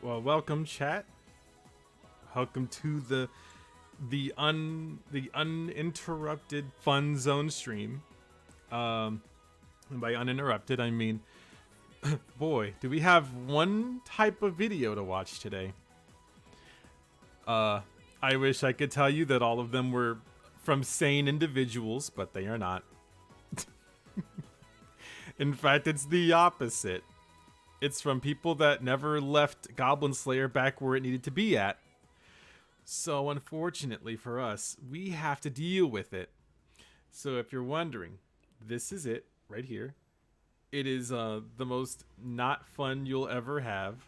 Well, welcome, chat. Welcome to the uninterrupted Fun Zone stream. And by uninterrupted, I mean, boy, do we have one type of video to watch today. I wish I could tell you that all of them were from sane individuals, but they are not. In fact, it's the opposite. It's from people that never left Goblin Slayer back where it needed to be at. So unfortunately for us, we have to deal with it. So if you're wondering, this is it right here. It is the most not fun you'll ever have.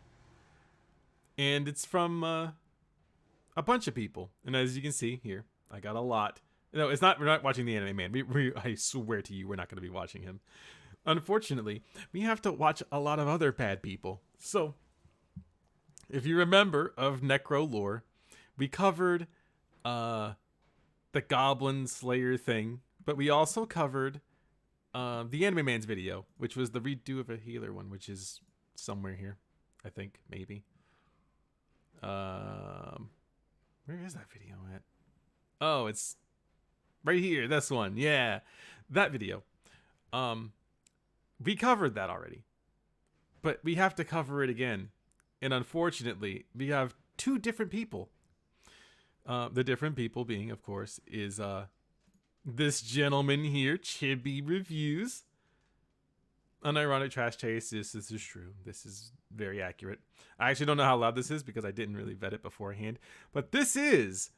And it's from a bunch of people. And as you can see here, I got a lot. No, it's not. We're not watching the Anime Man. I swear to you, we're not going to be watching him. Unfortunately, we have to watch a lot of other bad people. So, if you remember of NECRO lore, we covered the Goblin Slayer thing, but we also covered the Anime Man's video, which was the redo of a healer one, which is somewhere here, I think, maybe. Where is that video at? Oh, it's right here. This one, yeah, that video. We covered that already, but we have to cover it again, and unfortunately, we have two different people. The different people being, of course, is this gentleman here, Chibi Reviews. Unironic Trash Taste. This is true. This is very accurate. I actually don't know how loud this is because I didn't really vet it beforehand. But this is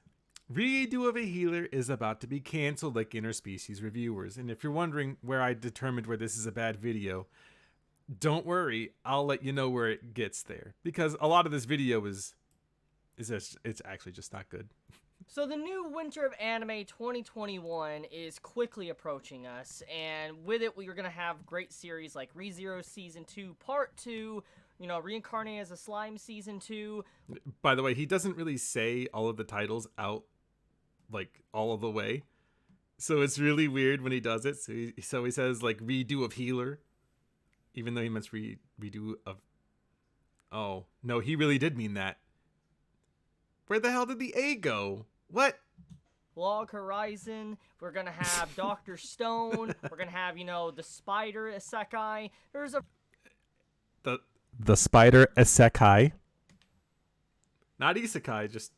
Redo of a Healer is about to be canceled like Interspecies Reviewers. And if you're wondering where I determined where this is a bad video, don't worry. I'll let you know where it gets there. Because a lot of this video is just, it's actually just not good. So the new Winter of Anime 2021 is quickly approaching us, and with it we are going to have great series like ReZero Season 2 Part 2, you know, Reincarnate as a Slime Season 2. By the way, he doesn't really say all of the titles out, like, all of the way. So it's really weird when he does it. So he says, like, Redo of Healer, even though he meant redo of... Oh, no, he really did mean that. Where the hell did the A go? What? Log Horizon, we're gonna have Dr. Stone, we're gonna have, you know, the Spider Isekai. There's a... The Spider Isekai. Not Isekai, just...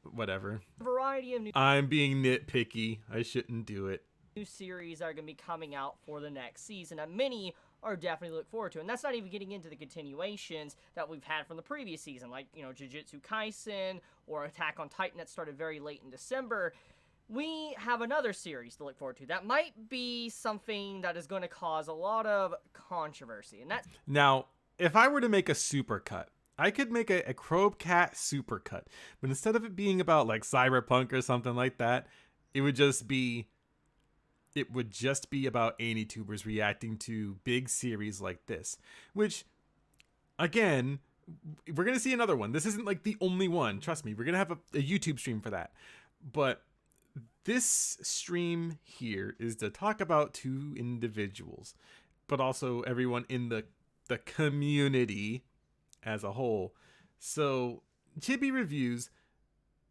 whatever. variety of new... I'm being nitpicky. I shouldn't do it. New series are gonna be coming out for the next season, and many are definitely look forward to. And that's not even getting into the continuations that we've had from the previous season, like, you know, Jujutsu Kaisen or Attack on Titan that started very late in December. We have another series to look forward to that might be something that is going to cause a lot of controversy. And that's... Now, if I were to make a supercut, I could make a Crobe Cat supercut. But instead of it being about, like, cyberpunk or something like that, it would just be about AniTubers reacting to big series like this. Which, again, we're going to see another one. This isn't like the only one. Trust me, we're going to have a YouTube stream for that. But this stream here is to talk about two individuals, but also everyone in the community as a whole. So, Chibi Reviews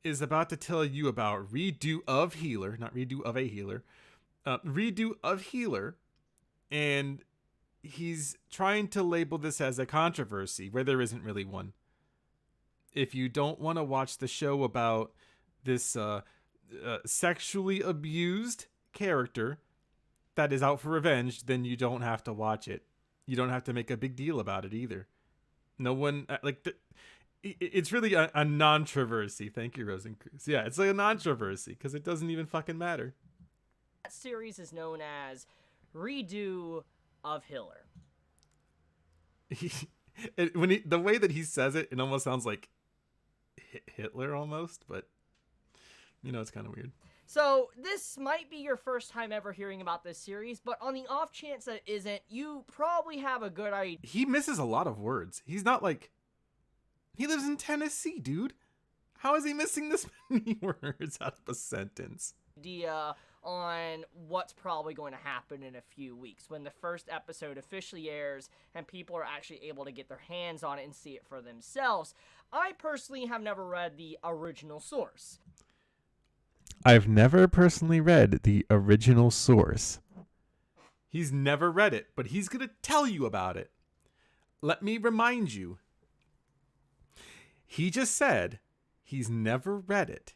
is about to tell you about Redo of Healer, not Redo of a Healer, Redo of Healer, and he's trying to label this as a controversy where there isn't really one. If you don't want to watch the show about this sexually abused character that is out for revenge, then you don't have to watch it. You don't have to make a big deal about it either. No one, it's really a non-traversy. Thank you, Rosencruz. Yeah, it's like a non-traversy because it doesn't even fucking matter. That series is known as Redo of Healer. The way that he says it, it almost sounds like Hitler almost, but you know, it's kind of weird. So this might be your first time ever hearing about this series, but on the off chance that it isn't, you probably have a good idea. He misses a lot of words. He's not like... He lives in Tennessee, dude. How is he missing this many words out of a sentence? Idea on what's probably going to happen in a few weeks when the first episode officially airs and people are actually able to get their hands on it and see it for themselves. I personally have never read the original source. I've never personally read the original source. He's never read it, but he's going to tell you about it. Let me remind you. He just said he's never read it.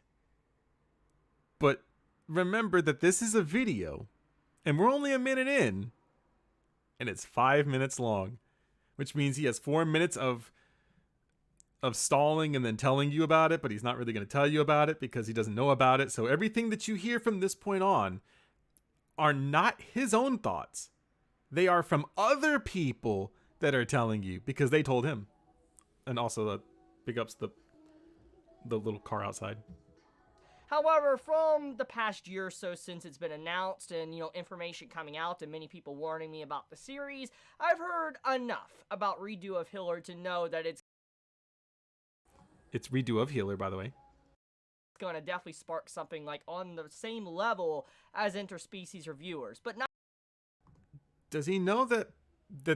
But remember that this is a video, and we're only a minute in, and it's 5 minutes long, which means he has 4 minutes of stalling and then telling you about it, but he's not really going to tell you about it because he doesn't know about it. So everything that you hear from this point on are not his own thoughts. They are from other people that are telling you because they told him. And also big ups the little car outside. However, from the past year or so since it's been announced and, information coming out and many people warning me about the series, I've heard enough about Redo of Healer to know that it's Redo of Healer, by the way. going to definitely spark something like on the same level as interspecies reviewers, but not. Does he know that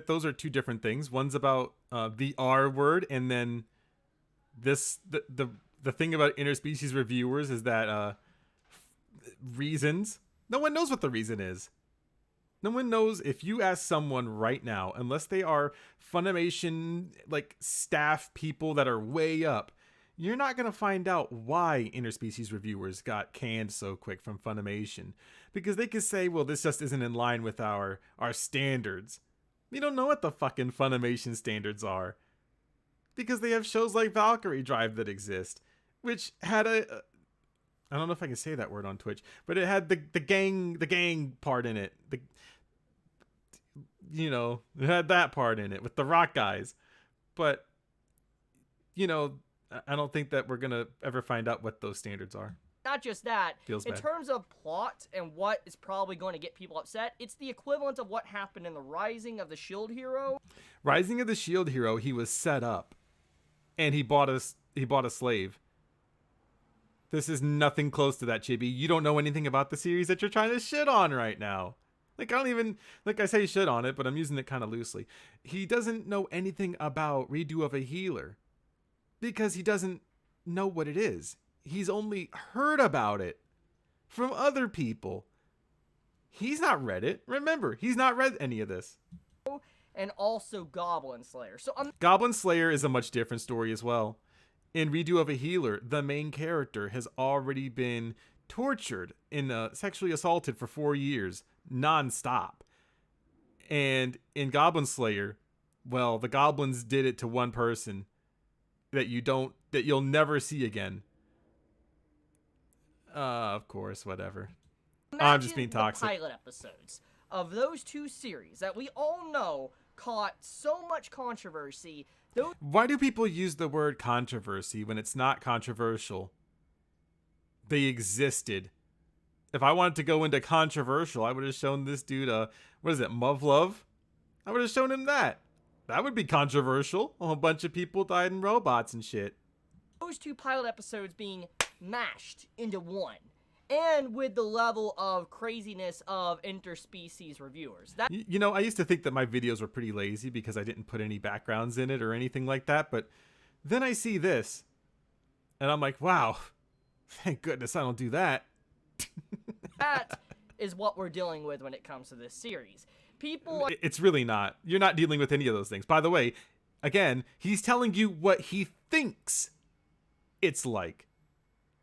those are two different things? One's about the R word, and then the thing about interspecies reviewers is that reasons. No one knows what the reason is. No one knows. If you ask someone right now, unless they are Funimation like staff people that are way up, you're not going to find out why interspecies reviewers got canned so quick from Funimation. Because they could say, well, this just isn't in line with our standards. You don't know what the fucking Funimation standards are. Because they have shows like Valkyrie Drive that exist, which had I don't know if I can say that word on Twitch, but it had the gang part in it. It had that part in it with the rock guys. But, I don't think that we're going to ever find out what those standards are. Not just that, Feels in bad. terms of plot and what is probably going to get people upset, it's the equivalent of what happened in the Rising of the Shield Hero. Rising of the Shield Hero, he was set up, and he bought a slave. This is nothing close to that, Chibi. You don't know anything about the series that you're trying to shit on right now. Like, I don't even, like I say shit on it, but I'm using it kind of loosely. He doesn't know anything about Redo of a Healer because he doesn't know what it is. He's only heard about it from other people. He's not read it. Remember, he's not read any of this. And also Goblin Slayer. So Goblin Slayer is a much different story as well. In Redo of a Healer, the main character has already been tortured and sexually assaulted for 4 years, non-stop. And in Goblin Slayer, well, the goblins did it to one person that you'll never see again. Of course, whatever. I'm just being toxic. The pilot episodes of those two series that we all know caught so much controversy. Why do people use the word controversy when it's not controversial? They existed. If I wanted to go into controversial, I would have shown this dude what is it, Muv-Love? I would have shown him that. That would be controversial. A whole bunch of people died in robots and shit. Those two pilot episodes being mashed into one. And with the level of craziness of interspecies reviewers. I used to think that my videos were pretty lazy because I didn't put any backgrounds in it or anything like that. But then I see this. And I'm like, wow, thank goodness I don't do that. That is what we're dealing with when it comes to this series. It's really not. You're not dealing with any of those things. By the way, again, he's telling you what he thinks it's like.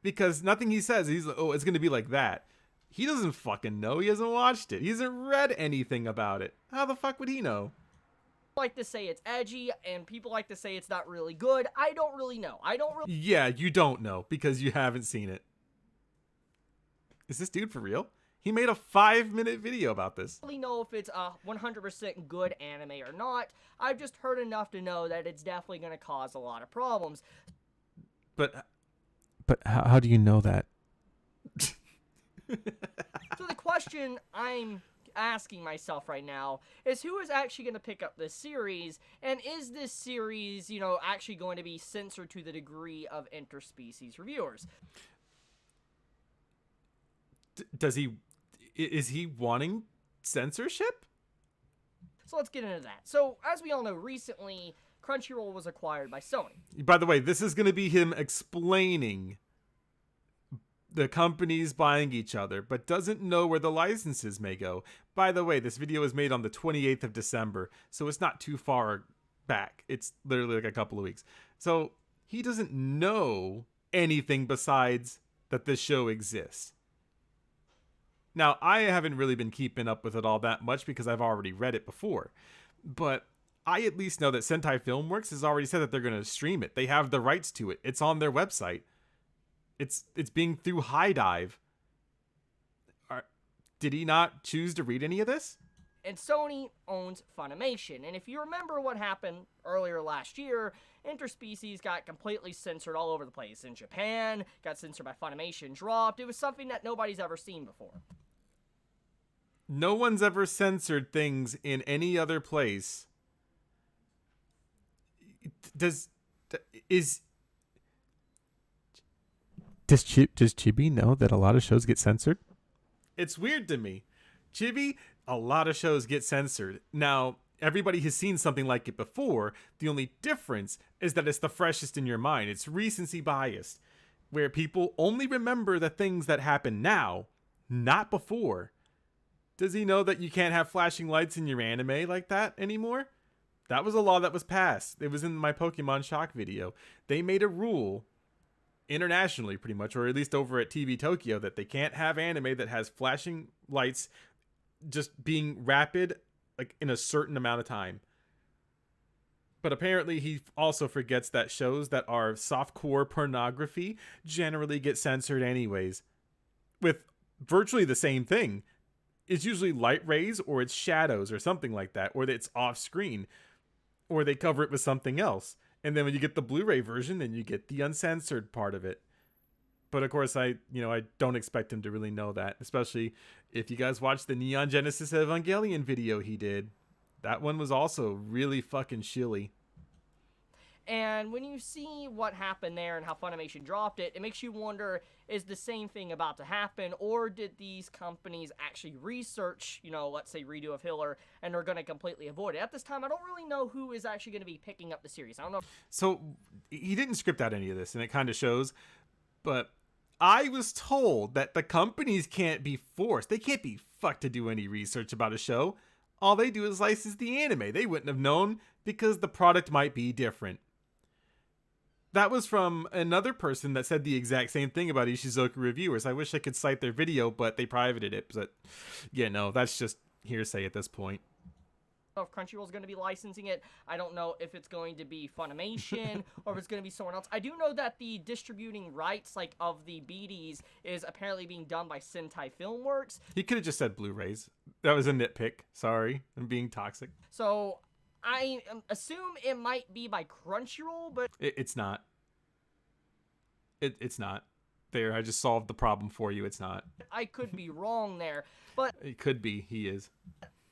Because nothing he says, he's like, oh, it's going to be like that. He doesn't fucking know. He hasn't watched it. He hasn't read anything about it. How the fuck would he know? Like to say it's edgy, and people like to say it's not really good. I don't really know. Yeah, you don't know because you haven't seen it. Is this dude for real? He made a 5-minute video about this. Really know if it's a 100% good anime or not. I've just heard enough to know that it's definitely going to cause a lot of problems. But how do you know that? So the question I'm asking myself right now is who is actually going to pick up this series, and is this series, actually going to be censored to the degree of interspecies reviewers? Is he wanting censorship? So let's get into that. So as we all know, recently Crunchyroll was acquired by Sony. By the way, this is going to be him explaining the companies buying each other, but doesn't know where the licenses may go. By the way, this video was made on the 28th of December, so it's not too far back. It's literally like a couple of weeks. So he doesn't know anything besides that this show exists. Now, I haven't really been keeping up with it all that much because I've already read it before. But I at least know that Sentai Filmworks has already said that they're going to stream it. They have the rights to it. It's on their website. It's being through High Dive. Did he not choose to read any of this? And Sony owns Funimation. And if you remember what happened earlier last year, Interspecies got completely censored all over the place. In Japan, got censored by Funimation, dropped. It was something that nobody's ever seen before. No one's ever censored things in any other place. Does Chibi know that a lot of shows get censored? It's weird to me. Chibi, a lot of shows get censored. Now, everybody has seen something like it before. The only difference is that it's the freshest in your mind. It's recency biased, where people only remember the things that happen now, not before. Does he know that you can't have flashing lights in your anime like that anymore? That was a law that was passed. It was in my Pokemon Shock video. They made a rule internationally, pretty much, or at least over at TV Tokyo, that they can't have anime that has flashing lights just being rapid, like in a certain amount of time. But apparently he also forgets that shows that are softcore pornography generally get censored anyways, with virtually the same thing. It's usually light rays, or it's shadows or something like that, or it's off screen, or they cover it with something else. And then when you get the Blu-ray version, then you get the uncensored part of it. But of course, I don't expect him to really know that, especially if you guys watched the Neon Genesis Evangelion video he did. That one was also really fucking shilly. And when you see what happened there and how Funimation dropped it, it makes you wonder, is the same thing about to happen, or did these companies actually research, let's say Redo of Hiller, and are going to completely avoid it? At this time, I don't really know who is actually going to be picking up the series. I don't know. So he didn't script out any of this, and it kind of shows, but I was told that the companies can't be forced. They can't be fucked to do any research about a show. All they do is license the anime. They wouldn't have known because the product might be different. That was from another person that said the exact same thing about Ishizoku Reviewers. I wish I could cite their video, but they privated it. But yeah, no, that's just hearsay at this point. If Crunchyroll's going to be licensing it, I don't know if it's going to be Funimation or if it's going to be someone else. I do know that the distributing rights of the BDs is apparently being done by Sentai Filmworks. He could have just said Blu-rays. That was a nitpick. Sorry, I'm being toxic. So I assume it might be by Crunchyroll, but it's not. It's not. There, I just solved the problem for you. It's not. I could be wrong there, but it could be. He is.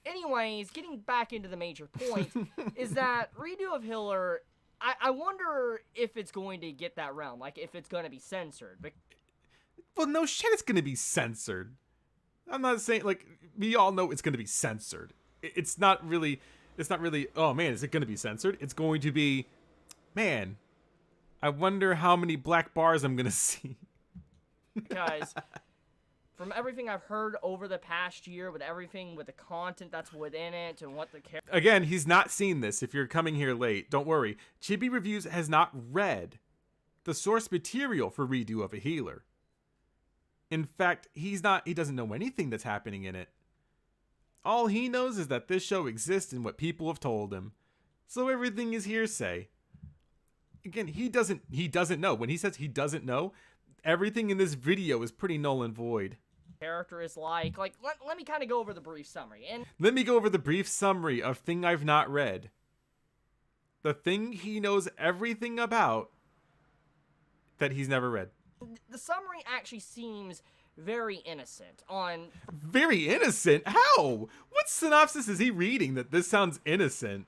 Anyways, getting back into the major point is that Redo of Hiller, I wonder if it's going to get that realm, if it's going to be censored. Well, no shit, it's going to be censored. I'm not saying, we all know it's going to be censored. It's not really, oh man, is it going to be censored? It's going to be, man, I wonder how many black bars I'm going to see. Because from everything I've heard over the past year, with everything with the content that's within it and what the character... Again, he's not seen this. If you're coming here late, don't worry. Chibi Reviews has not read the source material for Redo of a Healer. In fact, he doesn't know anything that's happening in it. All he knows is that this show exists and what people have told him. So everything is hearsay. Again, he doesn't know. When he says he doesn't know, everything in this video is pretty null and void. Character is let me kind of go over the brief summary. And let me go over the brief summary of thing I've not read. The thing he knows everything about that he's never read. The summary actually seems very innocent. Very innocent? How? What synopsis is he reading that this sounds innocent?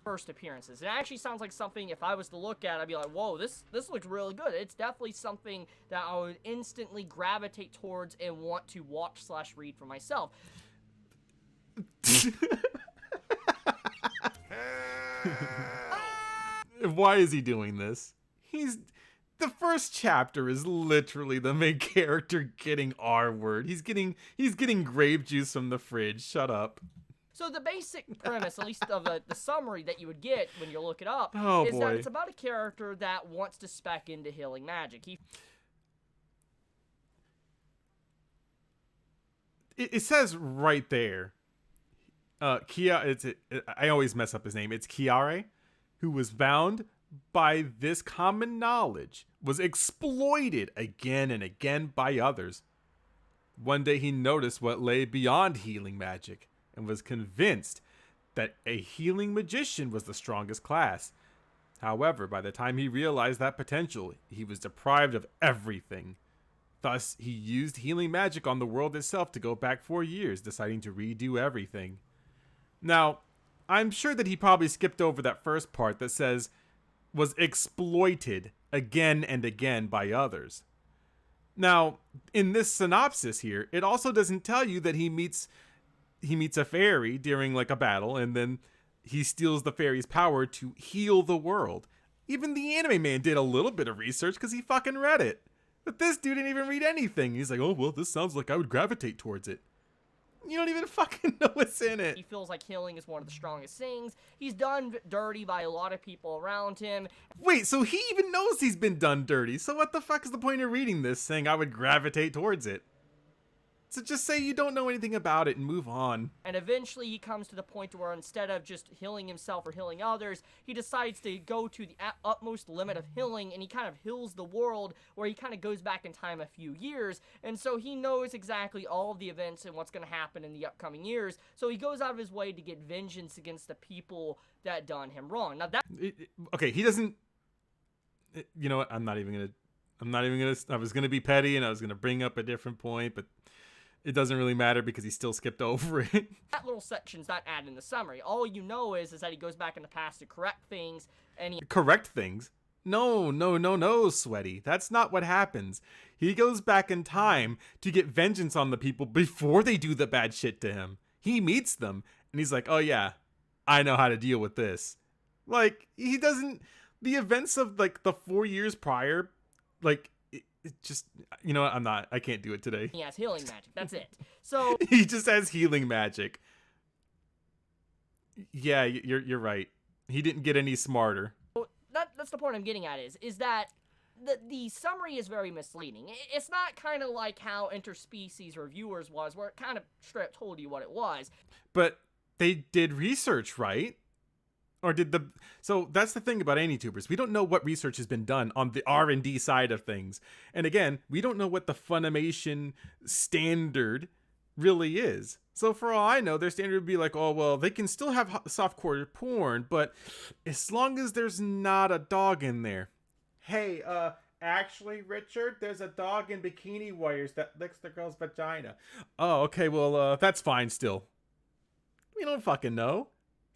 First appearances. It actually sounds like something, if I was to look at it, I'd be like, whoa, this looks really good. It's definitely something that I would instantly gravitate towards and want to watch/read for myself. Why is he doing this? The first chapter is literally the main character getting R-word. He's getting grape juice from the fridge. Shut up. So the basic premise, at least of the summary that you would get when you look it up, is that it's about a character that wants to spec into healing magic. It says right there, I always mess up his name. It's Chiare, who was bound by this common knowledge, was exploited again and again by others. One day he noticed what lay beyond healing magic, and was convinced that a healing magician was the strongest class. However, by the time he realized that potential, he was deprived of everything. Thus, he used healing magic on the world itself to go back 4 years, deciding to redo everything. Now, I'm sure that he probably skipped over that first part that says, was exploited again and again by others. Now, in this synopsis here, it also doesn't tell you that he meets a fairy during like a battle, and then he steals the fairy's power to heal the world. Even the anime man did a little bit of research because he fucking read it. But this dude didn't even read anything. He's like, oh, well, this sounds like I would gravitate towards it. You don't even fucking know what's in it. He feels like healing is one of the strongest things. He's done dirty by a lot of people around him. Wait, so he even knows he's been done dirty. So what the fuck is the point of reading this saying I would gravitate towards it? So just say you don't know anything about it and move on. And eventually he comes to the point where instead of just healing himself or healing others, he decides to go to the utmost limit of healing, and he kind of heals the world, where he kind of goes back in time a few years. And so he knows exactly all of the events and what's going to happen in the upcoming years. So he goes out of his way to get vengeance against the people that done him wrong. Now that... Okay, he doesn't... You know what? I was going to be petty and I was going to bring up a different point, but it doesn't really matter because he still skipped over it. That little section's not added in the summary. All you know is that he goes back in the past to correct things, and he... Correct things? No, Sweaty. That's not what happens. He goes back in time to get vengeance on the people before they do the bad shit to him. He meets them, and he's like, oh yeah, I know how to deal with this. Like, he doesn't... The events of, like, the 4 years prior, like... It just, you know what, I can't do it today. He has healing magic, that's it. So he just has healing magic. Yeah, you're right. He didn't get any smarter. That's the point I'm getting at is that the summary is very misleading. It's not kind of like how Interspecies Reviewers was, where it kind of straight up told you what it was. But they did research, right? Or so that's the thing about AniTubers. We don't know what research has been done on the R&D side of things. And again, we don't know what the Funimation standard really is. So for all I know, their standard would be like, oh, well, they can still have softcore porn, but as long as there's not a dog in there. Hey, actually, Richard, there's a dog in Bikini Warriors that licks the girl's vagina. Oh, okay, well, that's fine still. We don't fucking know.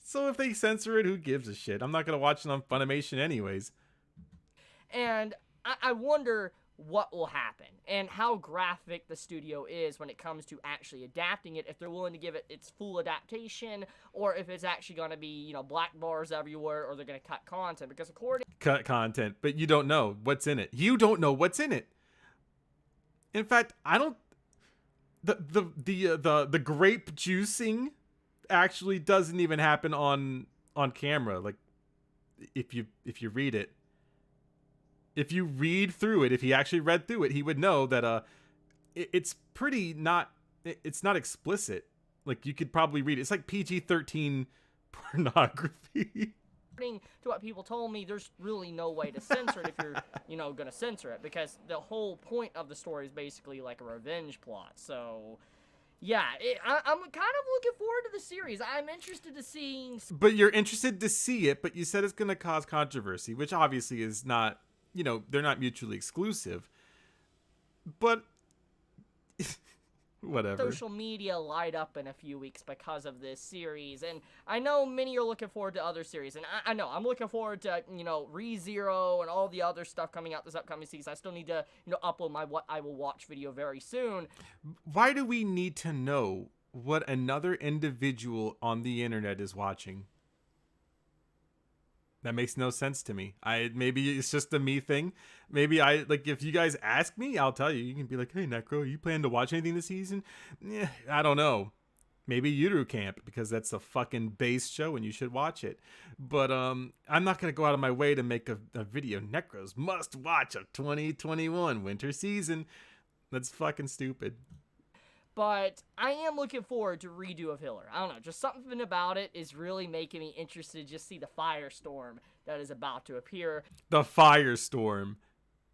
So if they censor it, who gives a shit? I'm not going to watch it on Funimation anyways. And I wonder what will happen and how graphic the studio is when it comes to actually adapting it, if they're willing to give it its full adaptation, or if it's actually going to be, you know, black bars everywhere, or they're going to cut content. Because according... Cut content, but you don't know what's in it. You don't know what's in it. In fact, I don't... The grape juicing actually doesn't even happen on camera. Like, if you read it, if you read through it, if he actually read through it, he would know that it's pretty not, it's not explicit. Like, you could probably read it. It's like PG-13 pornography. According to what people told me, there's really no way to censor it if you're, you know, gonna censor it, because the whole point of the story is basically like a revenge plot. So yeah, I'm kind of looking forward to the series. I'm interested to seeing... But you're interested to see it, but you said it's going to cause controversy, which obviously is not, you know, they're not mutually exclusive. But whatever. Social media light up in a few weeks because of this series, and I know many are looking forward to other series, and I know I'm looking forward to, you know, ReZero and all the other stuff coming out this upcoming season. I still need to, you know, upload my What I Will Watch video very soon. Why do we need to know what another individual on the internet is watching? That makes no sense to me. Maybe it's just a me thing. Maybe if you guys ask me, I'll tell you. You can be like, hey, Necro, you plan to watch anything this season? Yeah, I don't know. Maybe Yuru Camp, because that's a fucking base show and you should watch it. But I'm not going to go out of my way to make a video. Necro's must watch of 2021 winter season. That's fucking stupid. But I am looking forward to redo of Hiller. I don't know, just something about it is really making me interested to just see the firestorm that is about to appear. The firestorm.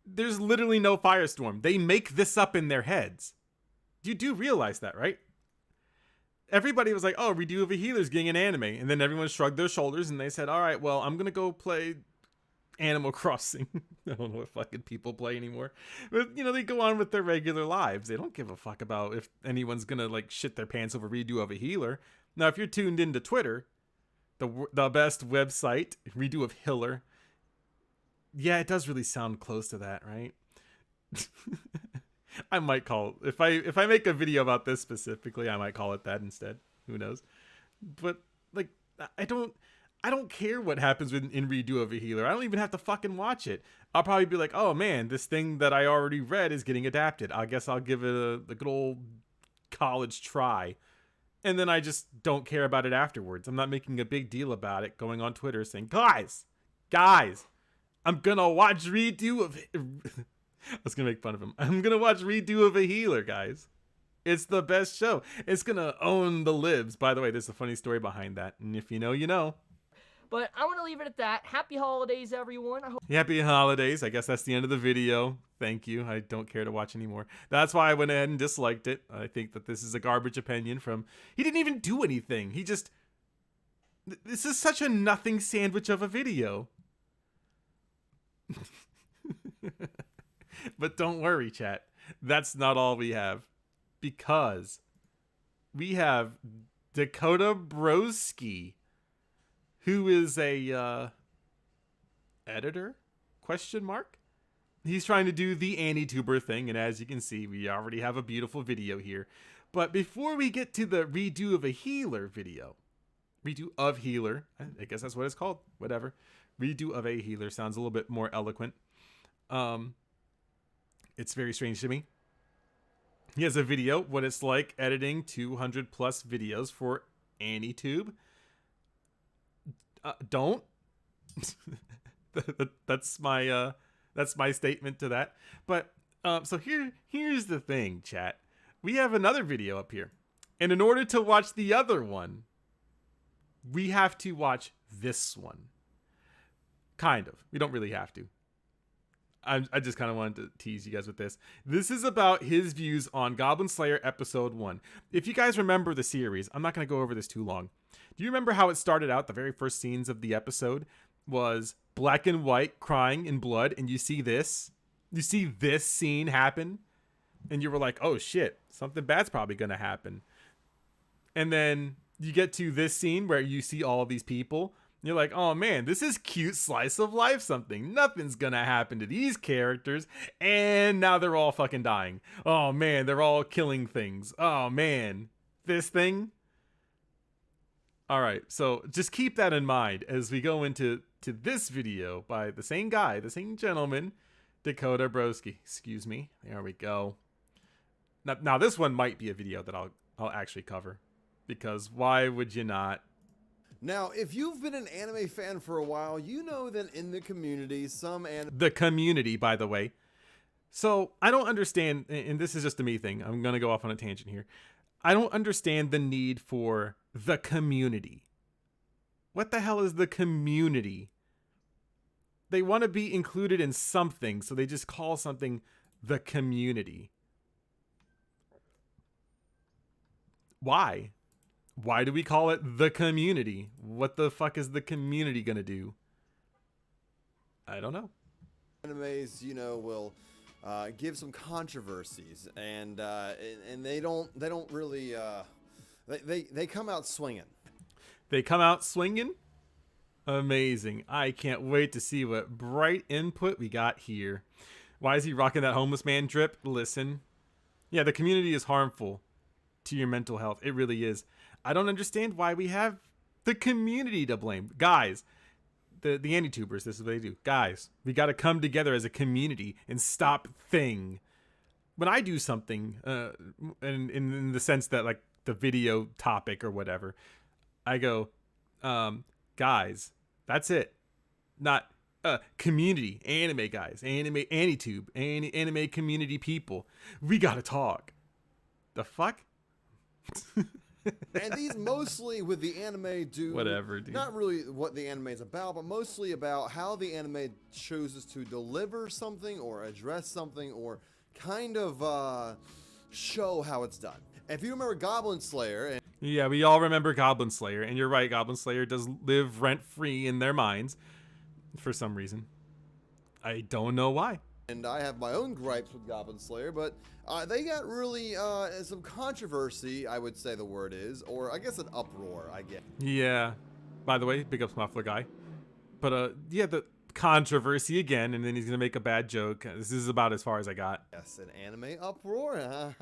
There's literally no firestorm. They make this up in their heads. You do realize that, right? everybody was like, oh, redo of a healer's getting an anime. And then everyone shrugged their shoulders and they said, all right, well, I'm going to go play Animal Crossing. I don't know what fucking people play anymore. But, you know, they go on with their regular lives. They don't give a fuck about if anyone's going to, like, shit their pants over redo of a healer. Now, if you're tuned into Twitter, the best website, redo of healer. Yeah, it does really sound close to that, right? I might call if I make a video about this specifically, I might call it that instead. Who knows? But like, I don't care what happens in redo of a healer. I don't even have to fucking watch it. I'll probably be like, oh man, this thing that I already read is getting adapted. I guess I'll give it a good old college try. And then I just don't care about it afterwards. I'm not making a big deal about it, going on Twitter saying, guys, I'm gonna watch redo of I was gonna make fun of him. I'm gonna watch redo of a healer, guys. It's the best show. It's gonna own the libs. By the way, there's a funny story behind that. And if you know, you know. But I want to leave it at that. Happy holidays, everyone. Happy holidays. I guess that's the end of the video. Thank you. I don't care to watch anymore. That's why I went ahead and disliked it. I think that this is a garbage opinion from... He didn't even do anything. He just... This is such a nothing sandwich of a video. But don't worry, chat. That's not all we have. Because we have Dakota Broski, who is a editor? Question mark? He's trying to do the AniTuber thing, and as you can see, we already have a beautiful video here. But before we get to the redo of a healer video, redo of healer, I guess that's what it's called, whatever. Redo of a healer sounds a little bit more eloquent. It's very strange to me. He has a video, what it's like editing 200 plus videos for AniTube. Don't. That's my statement to that. But so here's the thing, chat. We have another video up here, and in order to watch the other one, we have to watch this one. Kind of. We don't really have to. I just kind of wanted to tease you guys with this. This is about his views on Goblin Slayer Episode 1. If you guys remember the series, I'm not going to go over this too long. Do you remember how it started out? The very first scenes of the episode was black and white crying in blood, and you see this? You see this scene happen? And you were like, oh shit, something bad's probably going to happen. And then you get to this scene where you see all of these people. You're like, oh man, this is cute slice of life something. Nothing's gonna happen to these characters. And now they're all fucking dying. Oh man, they're all killing things. Oh man, this thing. All right, so just keep that in mind as we go into this video by the same guy, the same gentleman, Dakota Broski. Excuse me. There we go. Now this one might be a video that I'll actually cover, because why would you not? Now, if you've been an anime fan for a while, you know that in the community, The community, by the way. So, I don't understand, and this is just a me thing. I'm going to go off on a tangent here. I don't understand the need for the community. What the hell is the community? They want to be included in something, so they just call something the community. Why? Why do we call it the community? What the fuck is the community gonna do? I don't know. animes, you know, will give some controversies, and they don't really they come out swinging. They come out swinging? Amazing. I can't wait to see what bright input we got here. Why is he rocking that homeless man drip? Listen. Yeah, the community is harmful to your mental health. It really is. I don't understand why we have the community to blame. Guys, the AniTubers, this is what they do. Guys, we got to come together as a community and stop thing. When I do something, in the sense that, like, the video topic or whatever, I go, guys, that's it. Not community, anime guys, AniTube, anime community people. We got to talk. The fuck? And these mostly with the anime do whatever, dude. Not really what the anime is about, but mostly about how the anime chooses to deliver something or address something or kind of show how it's done. If you remember Goblin Slayer, Yeah, we all remember Goblin Slayer, and you're right, Goblin Slayer does live rent-free in their minds for some reason. I don't know why. And I have my own gripes with Goblin Slayer, but they got really some controversy, I would say the word is, or I guess an uproar, I guess. Yeah. By the way, big ups Muffler guy. But yeah, the controversy again, and then he's gonna make a bad joke. This is about as far as I got. Yes, an anime uproar.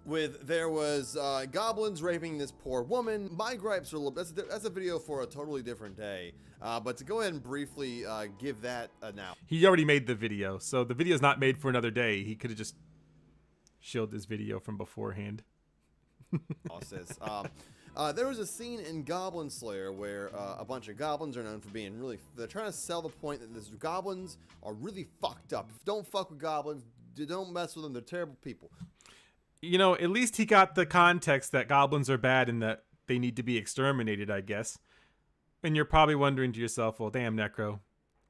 There was goblins raping this poor woman. My gripes are a little. That's a video for a totally different day. But to go ahead and briefly give that now. He already made the video, so the video's not made for another day. He could have just showed this video from beforehand. There was a scene in Goblin Slayer where a bunch of goblins are known for being really. They're trying to sell the point that these goblins are really fucked up. Don't fuck with goblins. Don't mess with them. They're terrible people. You know, at least he got the context that goblins are bad and that they need to be exterminated, I guess. And you're probably wondering to yourself, well, damn, Necro,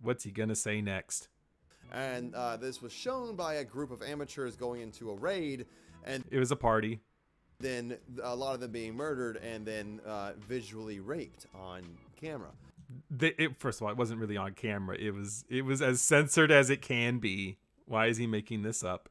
what's he gonna say next? And this was shown by a group of amateurs going into a raid, and It was a party. then a lot of them being murdered and then visually raped on camera. First of all, it wasn't really on camera. It was as censored as it can be. Why is he making this up?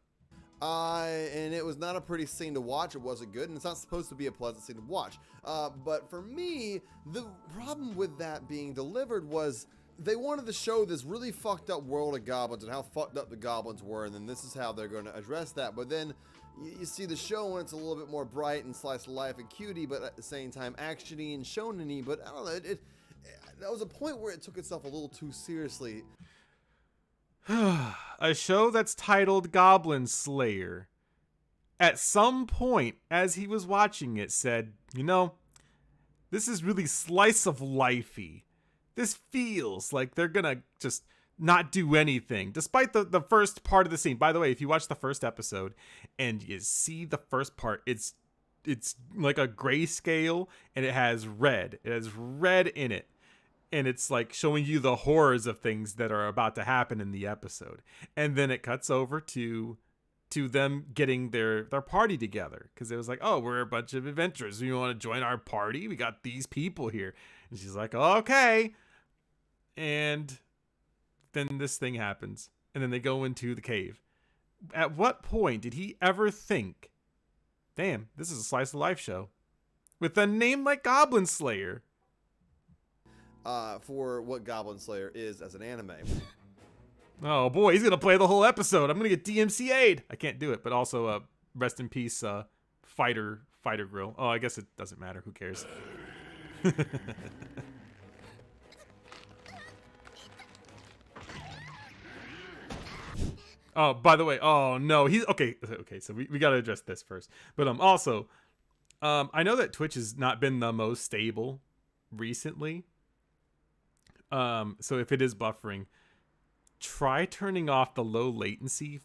And it was not a pretty scene to watch. It wasn't good, and it's not supposed to be a pleasant scene to watch. But for me, the problem with that being delivered was they wanted to show this really fucked up world of goblins and how fucked up the goblins were, and then this is how they're going to address that. But then you see the show and it's a little bit more bright and slice of life and cutie, but at the same time actiony and shonen-y. But I don't know, that was a point where it took itself a little too seriously. A show that's titled Goblin Slayer, at some point as he was watching it, said, you know, this is really slice of lifey. This feels like they're gonna just not do anything, despite the first part of the scene. By the way, if you watch the first episode and you see the first part, it's like a grayscale and it has red in it. And it's like showing you the horrors of things that are about to happen in the episode. And then it cuts over to them getting their party together. Because it was like, oh, we're a bunch of adventurers. You want to join our party? We got these people here. And she's like, okay. And then this thing happens. And then they go into the cave. At what point did he ever think, damn, this is a slice of life show with a name like Goblin Slayer? For what Goblin Slayer is as an anime. Oh boy, he's gonna play the whole episode. I'm gonna get DMCA'd. I can't do it, but also rest in peace, fighter grill. Oh, I guess it doesn't matter. Who cares? Oh, by the way, oh no, he's okay. So we gotta address this first. But also, I know that Twitch has not been the most stable recently. So if it is buffering, try turning off the low latency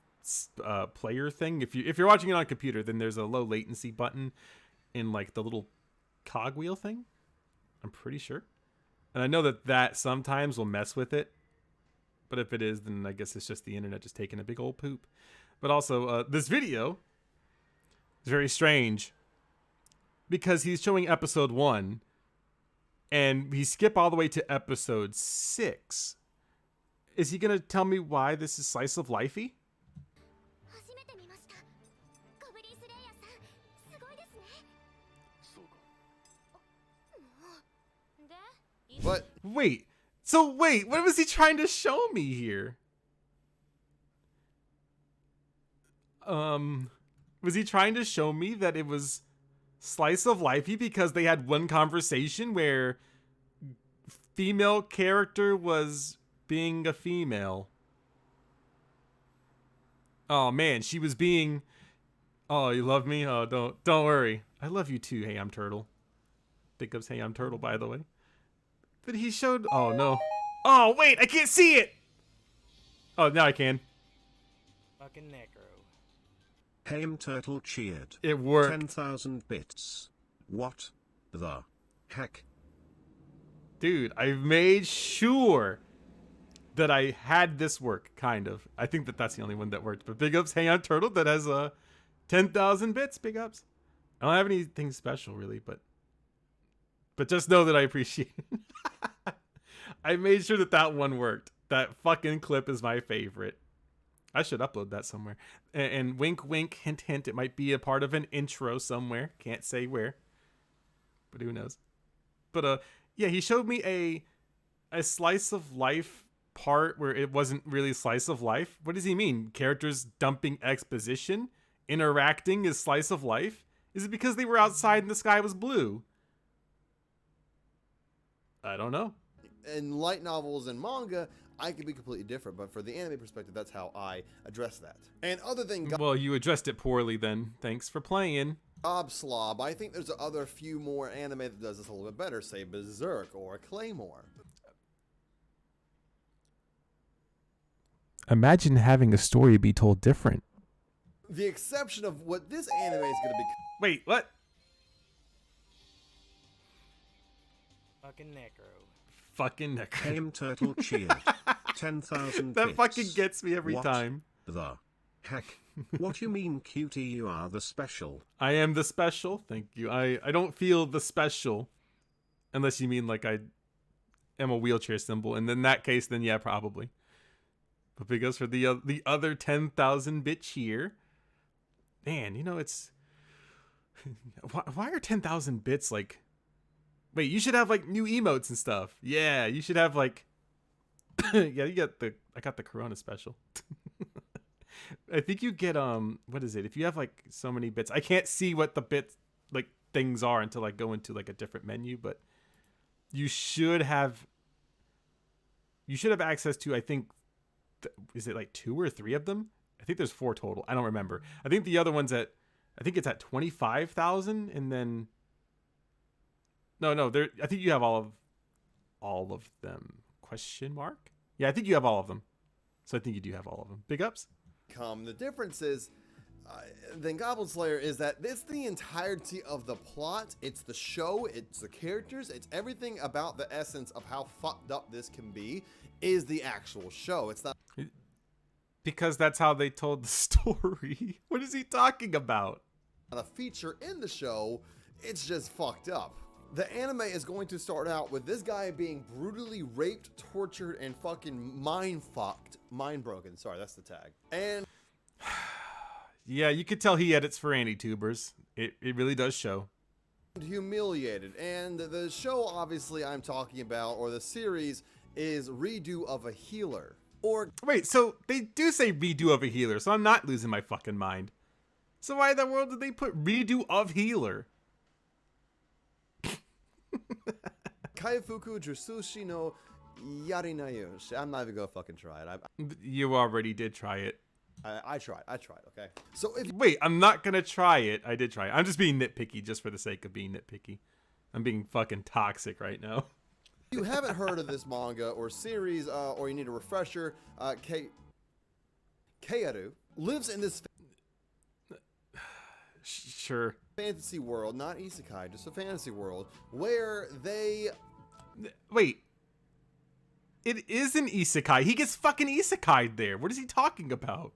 player thing. If you're watching it on a computer, then there's a low latency button in like the little cogwheel thing. I'm pretty sure, and I know that sometimes will mess with it. But if it is, then I guess it's just the internet just taking a big old poop. But also, this video is very strange because he's showing episode 1. And we skip all the way to episode 6. Is he gonna tell me why this is slice of lifey? But Wait, what was he trying to show me here? Was he trying to show me that it was slice of lifey because they had one conversation where female character was being a female? Oh man, she was being, oh, you love me? Oh, don't worry, I love you too. Hey, I'm Turtle. Big ups, Hey, I'm Turtle, by the way. But he showed, oh no, oh wait, I can't see it. Oh, now I can. Fucking Necro. Haim Turtle cheered. It worked. 10,000 bits. What the heck? Dude, I've made sure that I had this work, kind of. I think that's the only one that worked. But big ups, Hey, I'm Turtle, that has 10,000 bits. Big ups. I don't have anything special, really, but But just know that I appreciate it. I made sure that that one worked. That fucking clip is my favorite. I should upload that somewhere. And wink, wink, hint, hint. It might be a part of an intro somewhere. Can't say where. But who knows? But yeah, he showed me a slice of life part where it wasn't really slice of life. What does he mean? Characters dumping exposition? Interacting is slice of life? Is it because they were outside and the sky was blue? I don't know. In light novels and manga, I could be completely different, but for the anime perspective, that's how I address that. And other than Well, you addressed it poorly then. Thanks for playing. Gob Slob, I think there's other few more anime that does this a little bit better, say Berserk or Claymore. Imagine having a story be told different. The exception of what this anime is going to be. Wait, what? Fucking Necro. Fucking NECRO. Hame Turtle cheered. 10,000 That bits. fucking gets me every What time. the heck? What you mean, cutie? You are the special. I am the special. Thank you. I don't feel the special. Unless you mean like I am a wheelchair symbol. And in that case, then yeah, probably. But because for the other 10,000 bit cheer, man, you know, it's... Why are 10,000 bits like... Wait, you should have like new emotes and stuff. Yeah, you should have like... yeah, you get the... I got the Corona special. I think you get, what is it? If you have like so many bits, I can't see what the bits like things are until I go into like a different menu, but you should have access to, I think, is it like 2 or 3 of them? I think there's 4 total. I don't remember. I think the other one's I think it's at 25,000 and then, no, there, I think you have all of them. Question mark? Yeah, I think you have all of them. So I think you do have all of them. Big ups. The difference is, than Goblin Slayer is that it's the entirety of the plot. It's the show. It's the characters. It's everything about the essence of how fucked up this can be is the actual show. It's not because that's how they told the story. What is he talking about? a feature in the show. It's just fucked up. The anime is going to start out with this guy being brutally raped, tortured, and fucking mind-fucked. Mind-broken. Sorry, that's the tag. And yeah, you could tell he edits for AniTubers. It really does show. humiliated. And the show, obviously, I'm talking about, or the series, is Redo of a Healer. Or Wait, so they do say redo of a healer, so I'm not losing my fucking mind. So why in the world did they put redo of healer? Kaifuku Jutsushi no Yarinayushi. I'm not even gonna fucking try it. You already did try it. I tried, okay? So if Wait, I'm not gonna try it. I did try it. I'm just being nitpicky just for the sake of being nitpicky. I'm being fucking toxic right now. you haven't heard of this manga or series, or you need a refresher, Keiaru lives in this Sure. fantasy world, not isekai, just a fantasy world, where they... Wait. It is an isekai. He gets fucking isekai'd there. What is he talking about?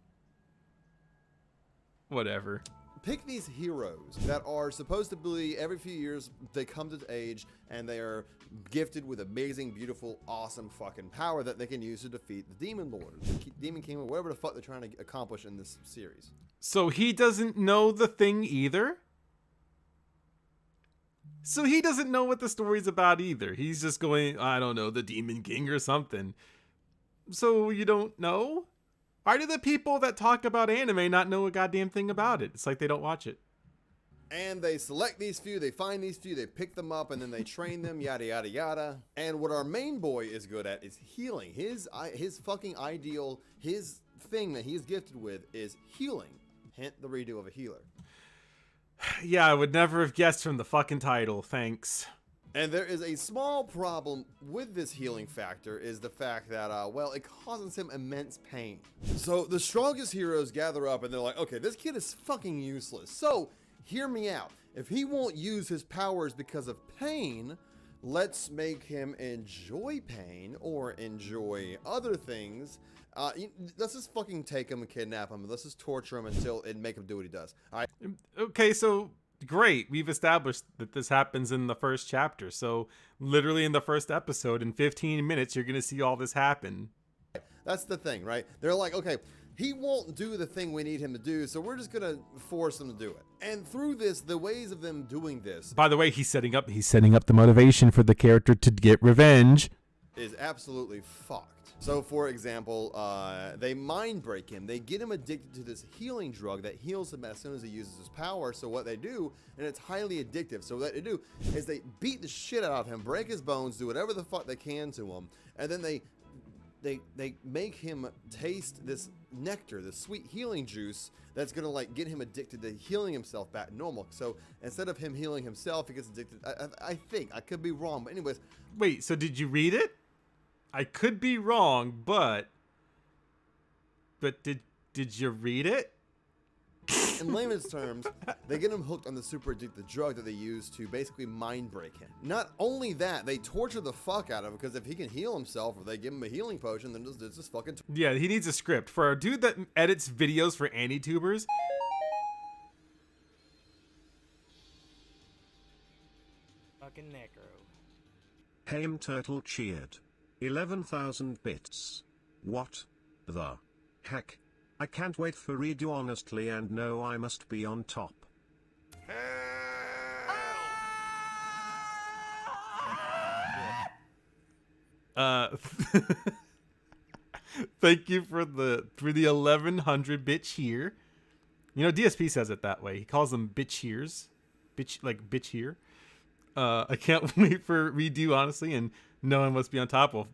Whatever. pick these heroes that are supposed to be every few years they come to age and they are gifted with amazing, beautiful, awesome fucking power that they can use to defeat the Demon Lord, the Demon King, or whatever the fuck they're trying to accomplish in this series. So he doesn't know the thing either? So he doesn't know what the story's about either. He's just going, I don't know, the Demon King or something. So you don't know? Why do the people that talk about anime not know a goddamn thing about it? It's like they don't watch it. And they select these few, they find these few, they pick them up, and then they train them, yada, yada, yada. And what our main boy is good at is healing. His fucking ideal, his thing that he's gifted with is healing. Hint the redo of a healer. Yeah, I would never have guessed from the fucking title. Thanks. And there is a small problem with this healing factor is the fact that, well, it causes him immense pain. So the strongest heroes gather up and they're like, okay, this kid is fucking useless. So hear me out. If he won't use his powers because of pain, let's make him enjoy pain or enjoy other things. Let's just fucking take him and kidnap him. Let's just torture him until it make him do what he does. All right. Okay, so great. We've established that this happens in the first chapter. So literally in the first episode, in 15 minutes, you're going to see all this happen. That's the thing, right? They're like, okay, he won't do the thing we need him to do, so we're just gonna force him to do it. And through this, the ways of them doing this, By the way, he's setting up the motivation for the character to get revenge. is absolutely fucked. So, for example, they mind break him. They get him addicted to this healing drug that heals him as soon as he uses his power. So what they do, and it's highly addictive. So what they do is they beat the shit out of him, break his bones, do whatever the fuck they can to him, and then they make him taste this nectar, this sweet healing juice that's gonna like get him addicted to healing himself back to normal. So instead of him healing himself, he gets addicted. I think I could be wrong, but anyways, Wait, so did you read it? I could be wrong, but did you read it? in layman's terms, they get him hooked on the super addictive drug that they use to basically mind break him. Not only that, they torture the fuck out of him because if he can heal himself or they give him a healing potion, then it's just fucking. Yeah, he needs a script. For a dude that edits videos for anti-tubers, Fucking Necro. Haim Turtle cheered. 11,000 bits. What the heck? I can't wait for redo honestly and know I must be on top. thank you for the 1100 bit cheer. You know, DSP says it that way. He calls them bitch cheers. Bitch here. I can't wait for redo honestly and no one must be on top. Well,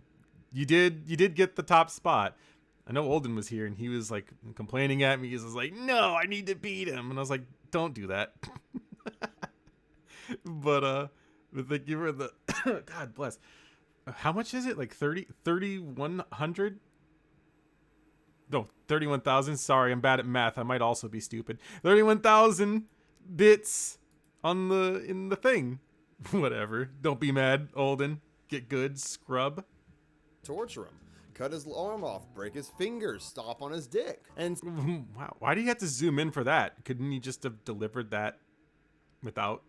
you did get the top spot. I know Olden was here and he was like complaining at me. He was like, no, I need to beat him. And I was like, don't do that. but thank you for the God bless. How much is it? Like 3,100? No, 31,000. Sorry, I'm bad at math. I might also be stupid. 31,000 bits in the thing. Whatever. Don't be mad, Olden. Get good, scrub. Torture him, cut his arm off, break his fingers, stomp on his dick, and Wow, why do you have to zoom in for that? Couldn't you just have delivered that without?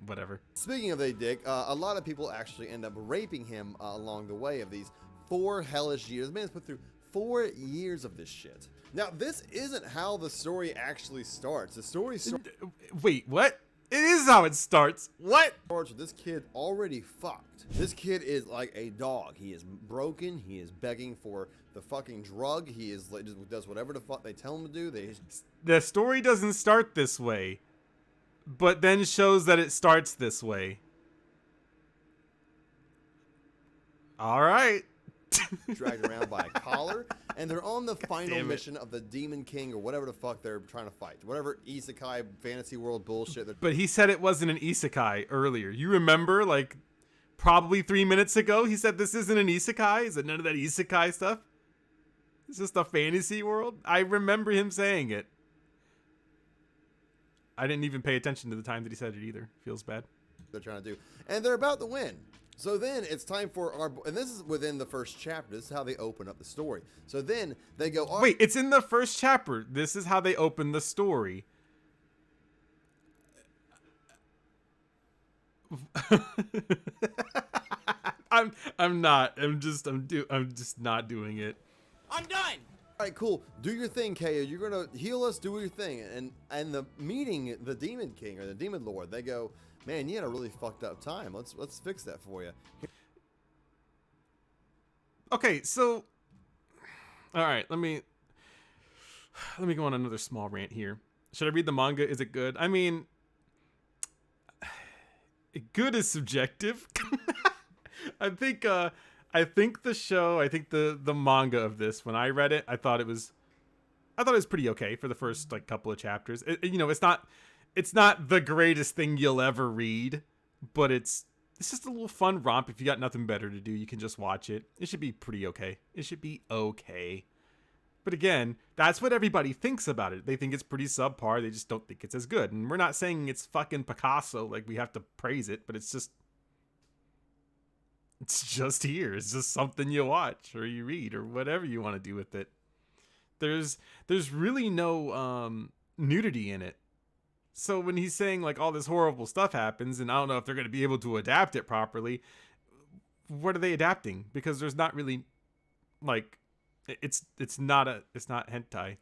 Whatever. speaking of a dick, a lot of people actually end up raping him along the way of these 4 hellish years. The man's put through 4 years of this shit. Now, this isn't how the story actually starts. The story starts Wait, what? It is how it starts. What? with this kid already fucked. This kid is like a dog. He is broken. He is begging for the fucking drug. He is like, does whatever the fuck they tell him to do. The story doesn't start this way, but then shows that it starts this way. All right. dragged around by a collar, and they're on the final mission of the Demon King or whatever the fuck they're trying to fight. Whatever isekai fantasy world bullshit. But he said it wasn't an isekai earlier. You remember, like, probably 3 minutes ago, he said this isn't an isekai? Is it none of that isekai stuff? It's just a fantasy world? I remember him saying it. I didn't even pay attention to the time that he said it either. Feels bad. They're trying to do, and they're about to win. So then it's time for and this is within the first chapter. This is how they open up the story. So then they go, Wait, it's in the first chapter. This is how they open the story. I'm just not doing it. I'm done. all right, cool, do your thing, KO. You're gonna heal us, do your thing. And the meeting the Demon King or the Demon Lord, they go, man, you had a really fucked up time. Let's fix that for you. Okay, so all right, let me go on another small rant here. Should I read the manga? Is it good? I mean, good is subjective. I think the manga of this, when I read it, I thought it was pretty okay for the first like couple of chapters. It's not the greatest thing you'll ever read, but it's just a little fun romp. If you got nothing better to do, you can just watch it. It should be pretty okay. It should be okay. But again, that's what everybody thinks about it. They think it's pretty subpar. They just don't think it's as good. And we're not saying it's fucking Picasso, like we have to praise it, but it's just here. It's just something you watch or you read or whatever you want to do with it. There's really no nudity in it. So when he's saying like all this horrible stuff happens, and I don't know if they're going to be able to adapt it properly, what are they adapting? Because there's not really like it's not hentai.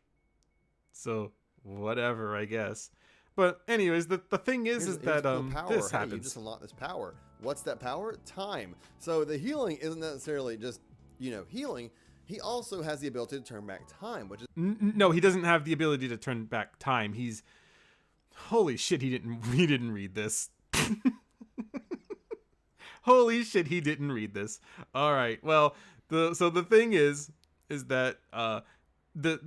So whatever, I guess. But anyways, the thing is that cool power. this Hey, happens. you just unlock this power. What's that power? Time. So the healing isn't necessarily just, healing. He also has the ability to turn back time, which is No, he doesn't have the ability to turn back time. He's holy shit, he didn't read this. Holy shit, he didn't read this. All right. Well, the thing is that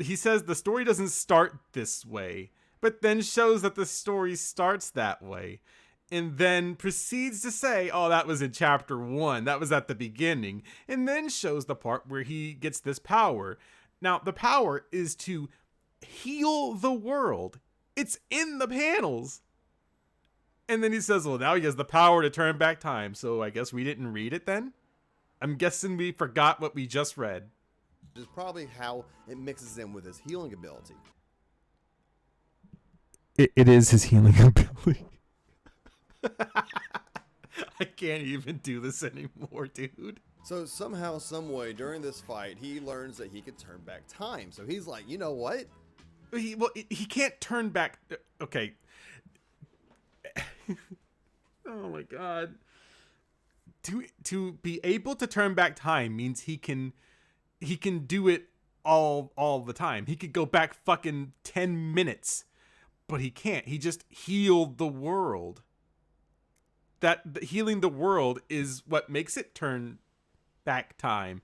he says the story doesn't start this way, but then shows that the story starts that way, and then proceeds to say, oh, that was in chapter 1. That was at the beginning, and then shows the part where he gets this power. Now, the power is to heal the world. It's in the panels. And then he says, well, now he has the power to turn back time. So I guess we didn't read it then? I'm guessing we forgot what we just read. is probably how it mixes in with his healing ability. It is his healing ability. I can't even do this anymore, dude. So somehow, some way, during this fight, he learns that he could turn back time. So he's like, you know what? He can't turn back. Okay. Oh my god. To be able to turn back time means he can do it all the time. He could go back fucking 10 minutes, but he can't. He just healed the world. Healing the world is what makes it turn back time.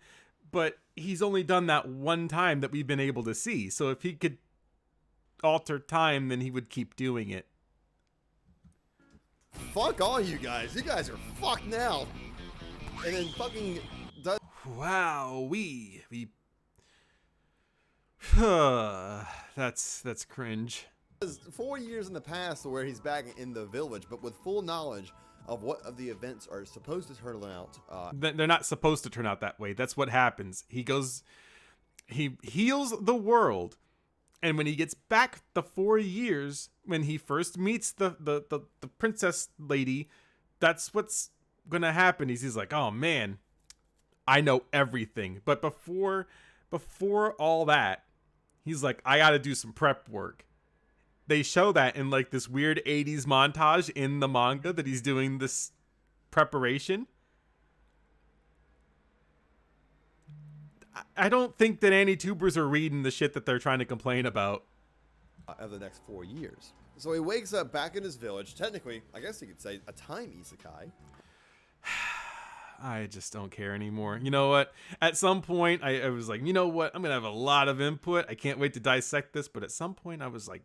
But he's only done that one time that we've been able to see. So if he could alter time, then he would keep doing it. Fuck all you guys. You guys are fucked now. And then fucking does. Wow, we that's cringe. 4 years in the past where he's back in the village, but with full knowledge of what of the events are supposed to turn out. They're not supposed to turn out that way. That's what happens. He heals the world, and when he gets back the 4 years, when he first meets the princess lady, that's what's gonna happen. He's like, oh man, I know everything. But before all that, he's like, I gotta do some prep work. They show that in like this weird 80s montage in the manga that he's doing this preparation. I don't think that any tubers are reading the shit that they're trying to complain about. Of the next 4 years. So he wakes up back in his village. Technically, I guess you could say a time isekai. I just don't care anymore. You know what? At some point, I was like, you know what? I'm going to have a lot of input. I can't wait to dissect this. But at some point, I was like,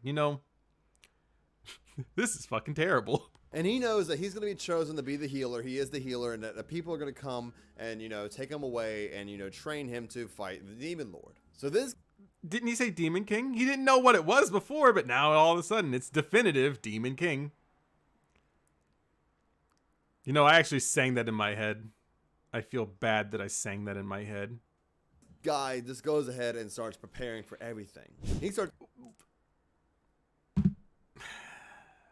this is fucking terrible. And he knows that he's going to be chosen to be the healer. He is the healer, and that the people are going to come and, take him away and, train him to fight the Demon Lord. So this... Didn't he say Demon King? He didn't know what it was before, but now all of a sudden it's definitive Demon King. I actually sang that in my head. I feel bad that I sang that in my head. Guy just goes ahead and starts preparing for everything. He starts...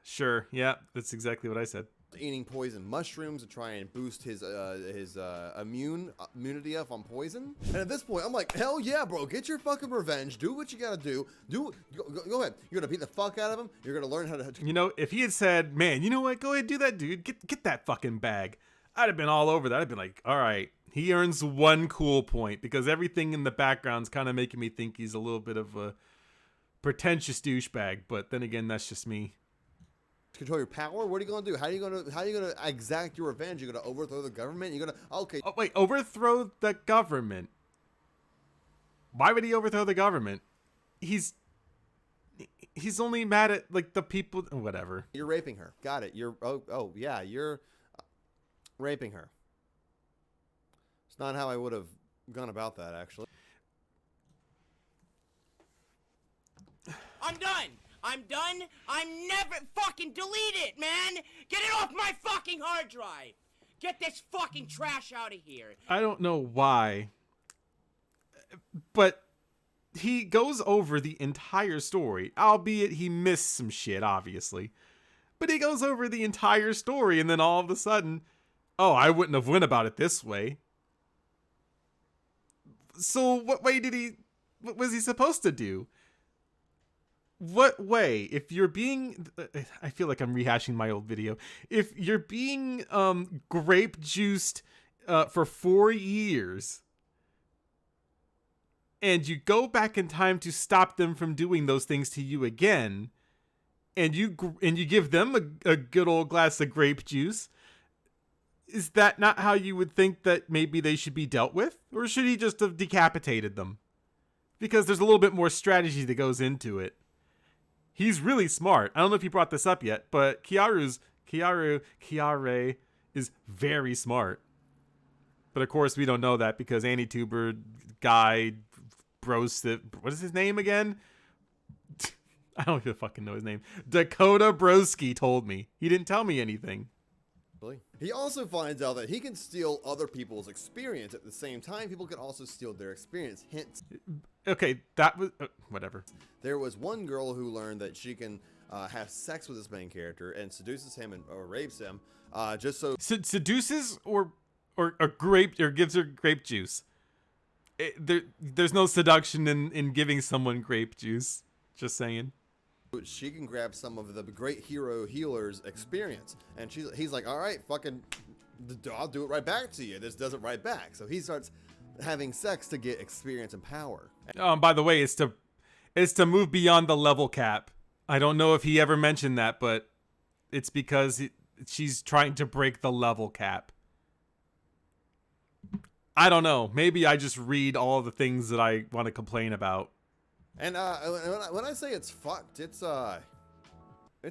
Sure, yeah, that's exactly what I said. Eating poison mushrooms to try and boost his immunity up on poison. And at this point, I'm like, hell yeah, bro, get your fucking revenge. Do what you gotta do. Go ahead. You're gonna beat the fuck out of him. You're gonna learn how to. If he had said, man, you know what? Go ahead, do that, dude. Get that fucking bag. I'd have been all over that. I'd been like, all right, he earns 1 cool point, because everything in the background's kind of making me think he's a little bit of a pretentious douchebag. But then again, that's just me. Control your power. What are you gonna do? How are you gonna exact your revenge? You're gonna overthrow the government? You're gonna Oh wait, overthrow the government? Why would he overthrow the government? He's only mad at like the people. Whatever. You're raping her. Got it. You're yeah. You're raping her. It's not how I would have gone about that, actually. I'm done. I'm never fucking delete it, man. Get it off my fucking hard drive. Get this fucking trash out of here. I don't know why, but he goes over the entire story, albeit he missed some shit, obviously. But he goes over the entire story, and then all of a sudden, oh, I wouldn't have went about it this way. So what was he supposed to do? What way? If you're being, I feel like I'm rehashing my old video. If you're being grape juiced for 4 years, and you go back in time to stop them from doing those things to you again, and you give them a good old glass of grape juice, is that not how you would think that maybe they should be dealt with? Or should he just have decapitated them? Because there's a little bit more strategy that goes into it. He's really smart. I don't know if he brought this up yet, but Kiare is very smart. But of course we don't know that because AniTuber guy what is his name again? I don't even fucking know his name. Dakota Broski told me. He didn't tell me anything. He also finds out that he can steal other people's experience. At the same time, people can also steal their experience. Hint. Okay, that was... whatever. There was one girl who learned that she can have sex with this main character and seduces him or rapes him just so... Seduces or grape or gives her grape juice. There's no seduction in giving someone grape juice. Just saying. She can grab some of the great hero healer's experience, and he's like, all right, fucking, I'll do it right back to you. This does it right back. So he starts having sex to get experience and power. By the way, it's to move beyond the level cap. I don't know if he ever mentioned that, but it's because she's trying to break the level cap. I don't know. Maybe I just read all the things that I want to complain about. And when I say it's fucked, it's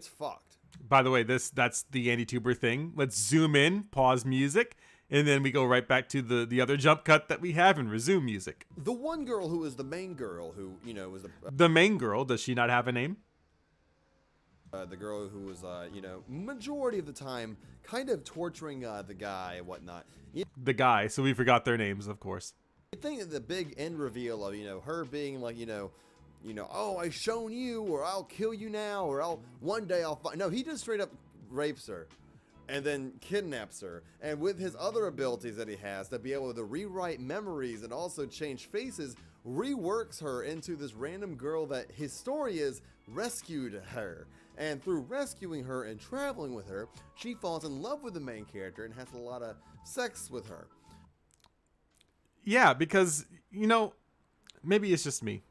fucked. By the way, that's the AniTuber thing. Let's zoom in, pause music, and then we go right back to the other jump cut that we have and resume music. The one girl who is the main girl, who was the main girl. Does she not have a name? The girl who was majority of the time kind of torturing the guy and whatnot. The guy. So we forgot their names, of course. I think that the big end reveal of her being like oh, I've shown you, or I'll kill you now, or one day I'll find. No, he just straight up rapes her and then kidnaps her. And with his other abilities that he has to be able to rewrite memories and also change faces, reworks her into this random girl that his story is rescued her. And through rescuing her and traveling with her, she falls in love with the main character and has a lot of sex with her. Yeah, because, maybe it's just me.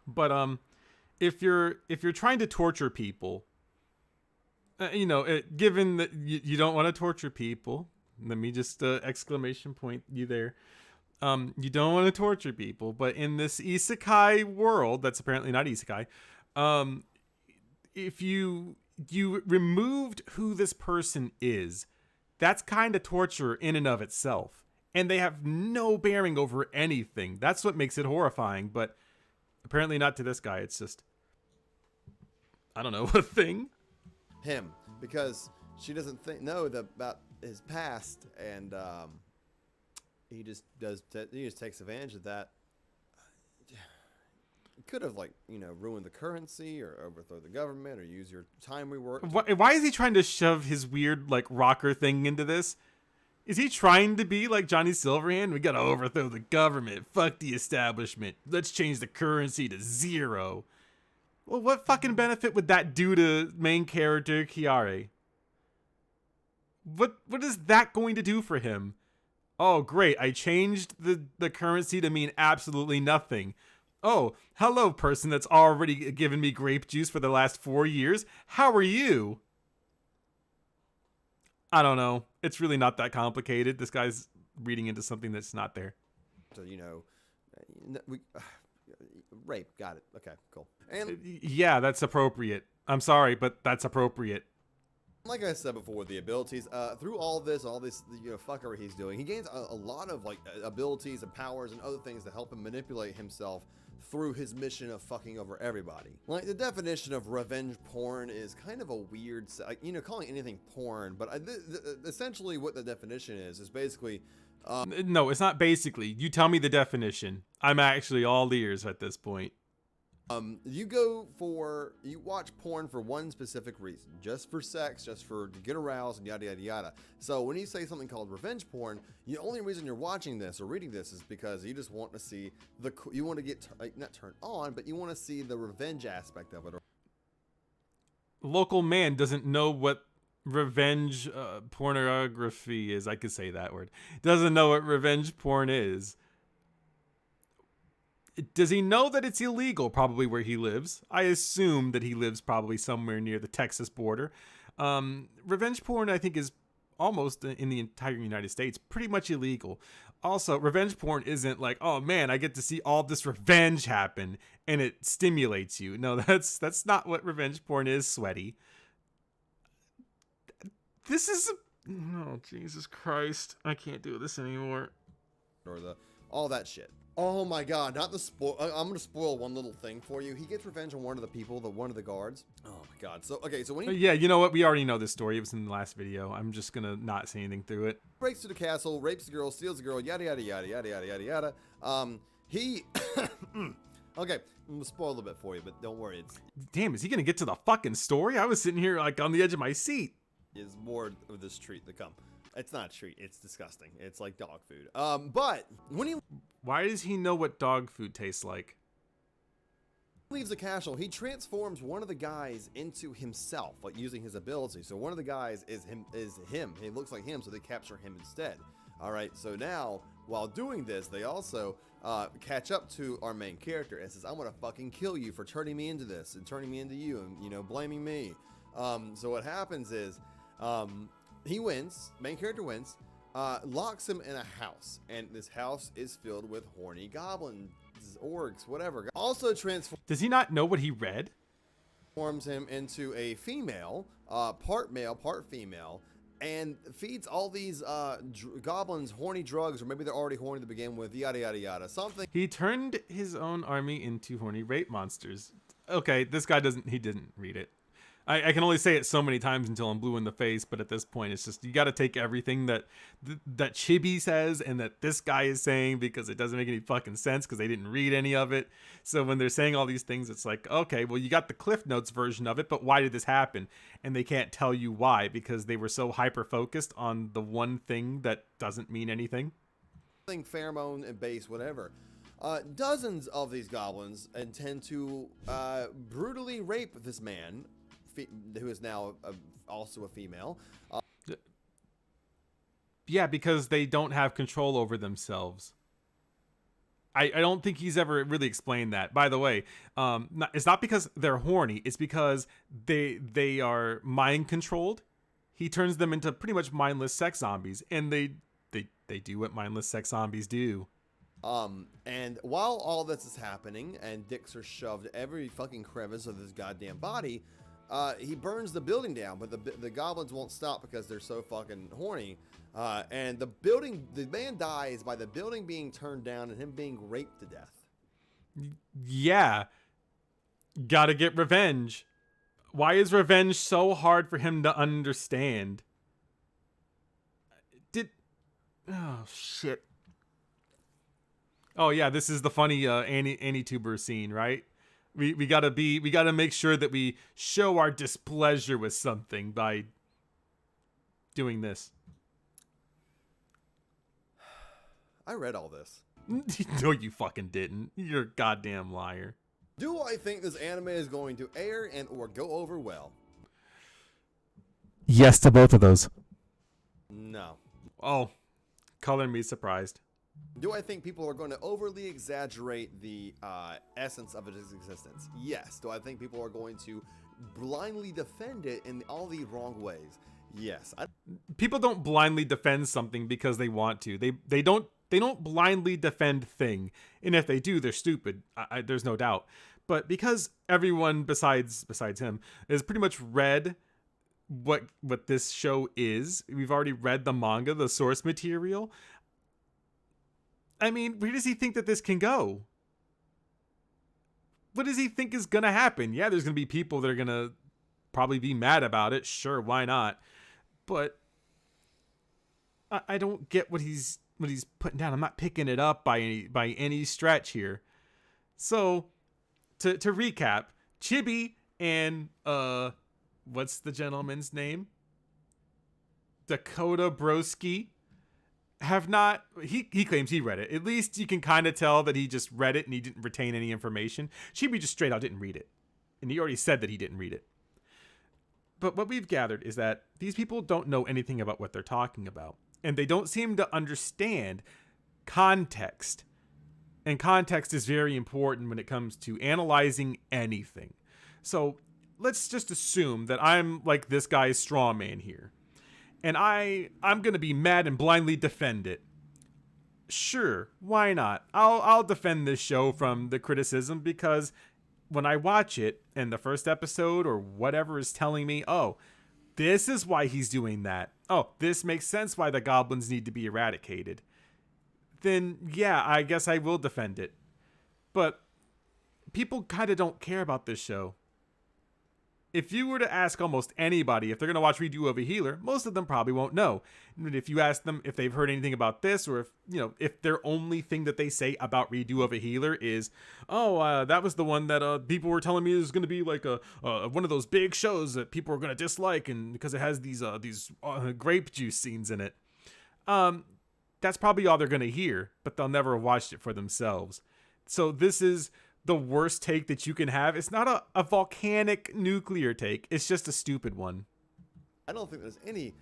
But if you're trying to torture people, given that you don't want to torture people, let me just exclamation point you there. You don't want to torture people, but in this isekai world, that's apparently not isekai, if you removed who this person is, that's kind of torture in and of itself. And they have no bearing over anything. That's what makes it horrifying, but apparently not to this guy. It's just, I don't know, a thing. Him, because she doesn't know about his past, and he just takes advantage of that. Could have ruined the currency or overthrow the government or use your time rework. Why is he trying to shove his weird rocker thing into this? Is he trying to be like Johnny Silverhand? We gotta overthrow the government. Fuck the establishment. Let's change the currency to 0. Well, what fucking benefit would that do to main character Kiare? What is that going to do for him? Oh, great. I changed the currency to mean absolutely nothing. Oh, hello, person that's already given me grape juice for the last 4 years. How are you? I don't know. It's really not that complicated. This guy's reading into something that's not there. So, rape. Got it. Okay, cool. And yeah, that's appropriate. I'm sorry, but that's appropriate. Like I said before, with the abilities, through all this fuckery he's doing, he gains a lot of abilities and powers and other things to help him manipulate himself through his mission of fucking over everybody. Like, the definition of revenge porn is kind of a weird, calling anything porn, but essentially what the definition is basically... No, it's not basically. You tell me the definition. I'm actually all ears at this point. You watch porn for one specific reason, just for sex, just for to get aroused and yada, yada, yada. So when you say something called revenge porn, the only reason you're watching this or reading this is because you just want to see you want to get, not turned on, but you want to see the revenge aspect of it. Local man doesn't know what revenge pornography is. I could say that word. Doesn't know what revenge porn is. Does he know that it's illegal probably where he lives? I assume that he lives probably somewhere near the Texas border. Revenge porn, I think, is almost in the entire United States pretty much illegal. Also, revenge porn isn't like, oh man, I get to see all this revenge happen and it stimulates you. No, that's not what revenge porn is, sweaty. This is... Oh, Jesus Christ. I can't do this anymore. Or all that shit. Oh my god, not the spoil. I'm gonna spoil one little thing for you. He gets revenge on one of the people, one of the guards. Oh my god. So when he yeah, you know what? We already know this story. It was in the last video. I'm just gonna not say anything through it. Breaks through the castle, rapes the girl, steals the girl, yada yada yada yada yada yada yada. He okay, I'm gonna spoil a little bit for you, but don't worry. Damn, is he gonna get to the fucking story? I was sitting here like on the edge of my seat. Is more of this treat to come. It's not a treat. It's disgusting. It's like dog food. But when he... Why does he know what dog food tastes like? Leaves the castle, he transforms one of the guys into himself, like using his ability. So one of the guys is him. He looks like him, so they capture him instead. All right. So now, while doing this, they also catch up to our main character and says, "I'm gonna fucking kill you for turning me into this and turning me into you, and blaming me." So what happens is, he wins, main character wins, locks him in a house, and this house is filled with horny goblins, orcs, whatever. Also Does he not know what he read? Transforms him into a female, part male, part female, and feeds all these goblins horny drugs, or maybe they're already horny to begin with, yada, yada, yada, something. He turned his own army into horny rape monsters. Okay, this guy didn't read it. I can only say it so many times until I'm blue in the face, but at this point, it's just, you got to take everything that Chibi says and that this guy is saying, because it doesn't make any fucking sense because they didn't read any of it. So when they're saying all these things, it's like, okay, well, you got the Cliff Notes version of it, but why did this happen? And they can't tell you why, because they were so hyper-focused on the one thing that doesn't mean anything. Pheromone and base, whatever. Dozens of these goblins intend to brutally rape this man, who is now also a female. Yeah, because they don't have control over themselves. I don't think he's ever really explained that. By the way, it's not because they're horny. It's because they are mind controlled. He turns them into pretty much mindless sex zombies, and they do what mindless sex zombies do. And while all this is happening and dicks are shoved every fucking crevice of his goddamn body, he burns the building down, but the goblins won't stop because they're so fucking horny. And the man dies by the building being turned down and him being raped to death. Yeah. Gotta get revenge. Why is revenge so hard for him to understand? Oh, shit. Oh, yeah, this is the funny Annie-tuber scene, right? We gotta make sure that we show our displeasure with something by doing this. I read all this. No, you fucking didn't. You're a goddamn liar. Do I think this anime is going to air and or go over well? Yes to both of those. No. Oh, color me surprised. Do I think people are going to overly exaggerate the essence of its existence? Yes. Do I think people are going to blindly defend it in all the wrong ways? Yes. People don't blindly defend something because they want to. They don't blindly defend thing, and if they do, they're stupid. There's no doubt. But because everyone besides him has pretty much read what this show is, we've already read the manga, the source material. I mean, where does he think that this can go? what does he think is gonna happen? Yeah, there's gonna be people that are gonna probably be mad about it. Sure, why not? But I don't get what he's putting down. I'm not picking it up by any stretch here. So to recap, Chibi and what's the gentleman's name? Dakota Broski have not, he claims he read it. At least you can kind of tell that he just read it and he didn't retain any information. Chibi just straight out didn't read it. And he already said that he didn't read it. But what we've gathered is that these people don't know anything about what they're talking about. And they don't seem to understand context. And context is very important when it comes to analyzing anything. So let's just assume that I'm like this guy's straw man here. And I'm going to be mad and blindly defend it. Sure, why not? I'll defend this show from the criticism because when I watch it and the first episode or whatever is telling me, oh, this is why he's doing that. Oh, this makes sense why the goblins need to be eradicated. Then, yeah, I guess I will defend it. But people kind of don't care about this show. If you were to ask almost anybody if they're going to watch Redo of a Healer, most of them probably won't know. And if you ask them if they've heard anything about this, or if their only thing that they say about Redo of a Healer is, oh, that was the one that people were telling me is going to be like a one of those big shows that people are going to dislike, and because it has these grape juice scenes in it. That's probably all they're going to hear, but they'll never have watched it for themselves. So this is the worst take that you can have. It's not a volcanic nuclear take. It's just a stupid one. I don't think there's any,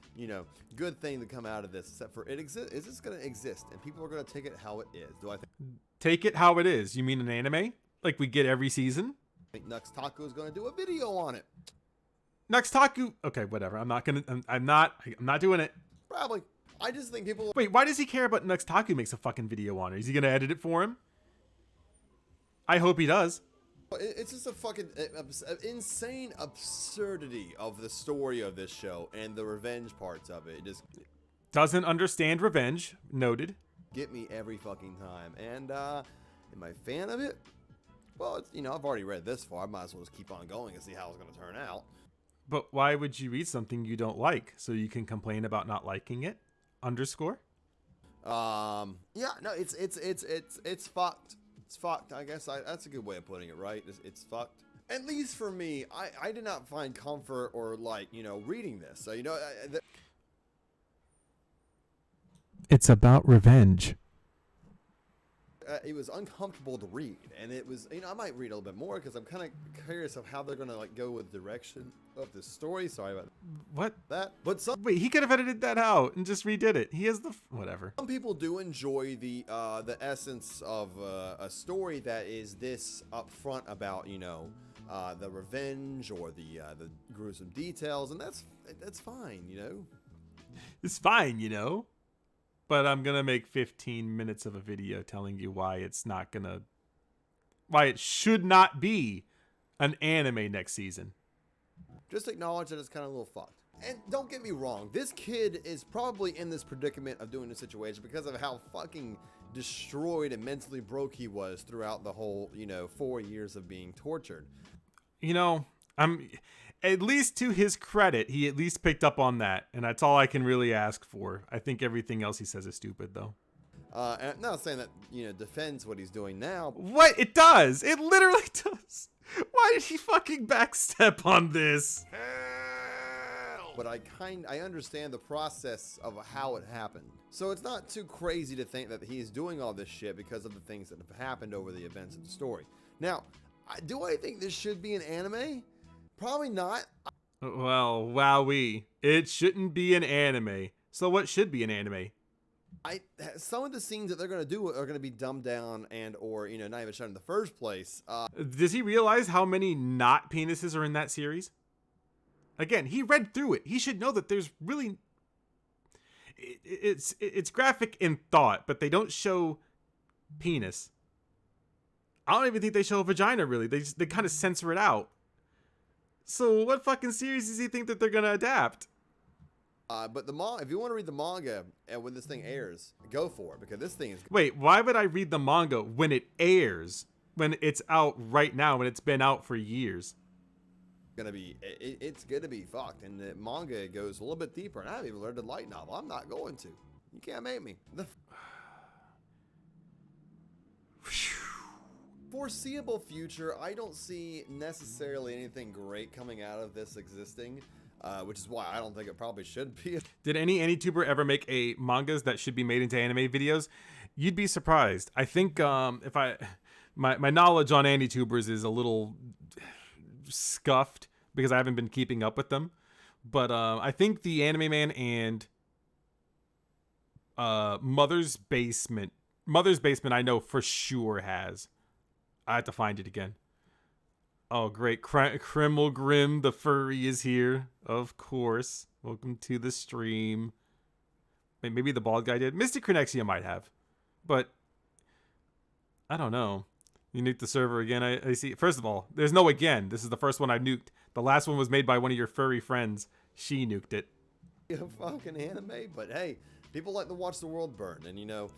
good thing to come out of this except for it exists. Is this going to exist? And people are going to take it how it is. Do I Take it how it is? You mean an anime? Like we get every season? think Nux Taku is going to do a video on it? Nux Taku? Okay, whatever. I'm not doing it. Probably. I just think people... Wait, why does he care about Nux Taku makes a fucking video on it? Is he going to edit it for him? I hope he does. It's just a fucking insane absurdity of the story of this show and the revenge parts of it. It just doesn't understand revenge. Noted. Get me every fucking time. And am I a fan of it? Well, it's, I've already read this far. I might as well just keep on going and see how it's going to turn out. But why would you read something you don't like so you can complain about not liking it? Underscore. Yeah, no, it's fucked. It's fucked. I guess that's a good way of putting it, right? It's fucked. At least for me, I did not find comfort or reading this. So it's about revenge. It was uncomfortable to read, and it was I might read a little bit more because I'm kind of curious of how they're gonna go with the direction of the story. Sorry about what that, but wait, he could have edited that out and just redid it. He has the whatever. Some people do enjoy the essence of a story that is this upfront about the revenge or the gruesome details, and that's fine, It's fine, But I'm going to make 15 minutes of a video telling you why it should not be an anime next season. Just acknowledge that it's kind of a little fucked. And don't get me wrong, this kid is probably in this predicament of doing this situation because of how fucking destroyed and mentally broke he was throughout the whole, 4 years of being tortured. At least to his credit, he at least picked up on that, and that's all I can really ask for. I think everything else he says is stupid, though. And I'm not saying that, defends what he's doing now. What? It does! It literally does! Why did he fucking backstep on this? But I understand the process of how it happened. So it's not too crazy to think that he's doing all this shit because of the things that have happened over the events of the story. Now, do I think this should be an anime? Probably not. Well, wowee. It shouldn't be an anime. So what should be an anime? Some of the scenes that they're going to do are going to be dumbed down and or, not even shown in the first place. Does he realize how many not penises are in that series? Again, he read through it. He should know that there's really... It's graphic in thought, but they don't show penis. I don't even think they show vagina, really. They kind of censor it out. So what fucking series does he think that they're gonna adapt? But if you want to read the manga and when this thing airs, go for it because this thing is. Wait, why would I read the manga when it airs? when it's out right now when it's been out for years? It's gonna be fucked. And the manga goes a little bit deeper, and I haven't even read the light novel. I'm not going to. You can't make me. The foreseeable future, I don't see necessarily anything great coming out of this existing, which is why I don't think it probably should be. Did any AniTuber ever make a mangas that should be made into anime videos? You'd be surprised. I think if my knowledge on AniTubers is a little scuffed because I haven't been keeping up with them, but I think the Anime Man and Mother's Basement I know for sure has. I have to find it again. Oh, great. Krimmel Grim the furry is here. Of course. Welcome to the stream. Maybe the bald guy did. Mystic Cronexia might have. But I don't know. You nuked the server again. I see. First of all, there's no again. This is the first one I've nuked. The last one was made by one of your furry friends. She nuked it. Fucking anime, but hey, people like to watch the world burn. And you know,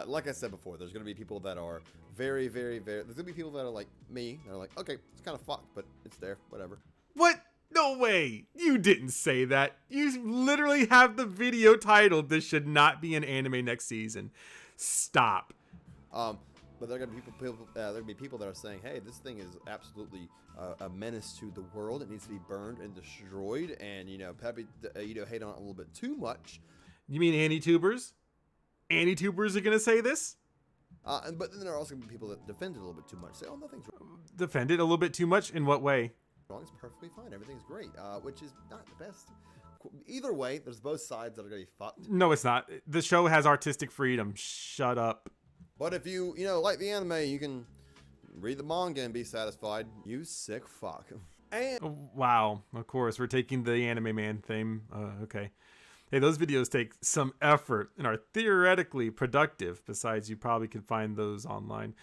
like I said before, there's going to be people that are very, very, very, there's going to be people that are like me. They're like, okay, it's kind of fucked, but it's there, whatever. What? No way. You didn't say that. You literally have the video titled, "This should not be an anime next season." Stop. But there are going to be people that are saying, hey, this thing is absolutely a menace to the world. It needs to be burned and destroyed. And, you know, Peppy, hate on it a little bit too much. You mean AniTubers? AniTubers are going to say this? But then there are also going to be people that defend it a little bit too much. Say, oh, nothing's wrong. Defend it a little bit too much? In what way? It's perfectly fine. Everything's great, which is not the best. Either way, there's both sides that are going to be fucked. No, it's not. The show has artistic freedom. Shut up. But if you like the anime, you can read the manga and be satisfied. You sick fuck. And wow, of course, we're taking the Anime Man theme. Okay. Hey, those videos take some effort and are theoretically productive. Besides, you probably can find those online.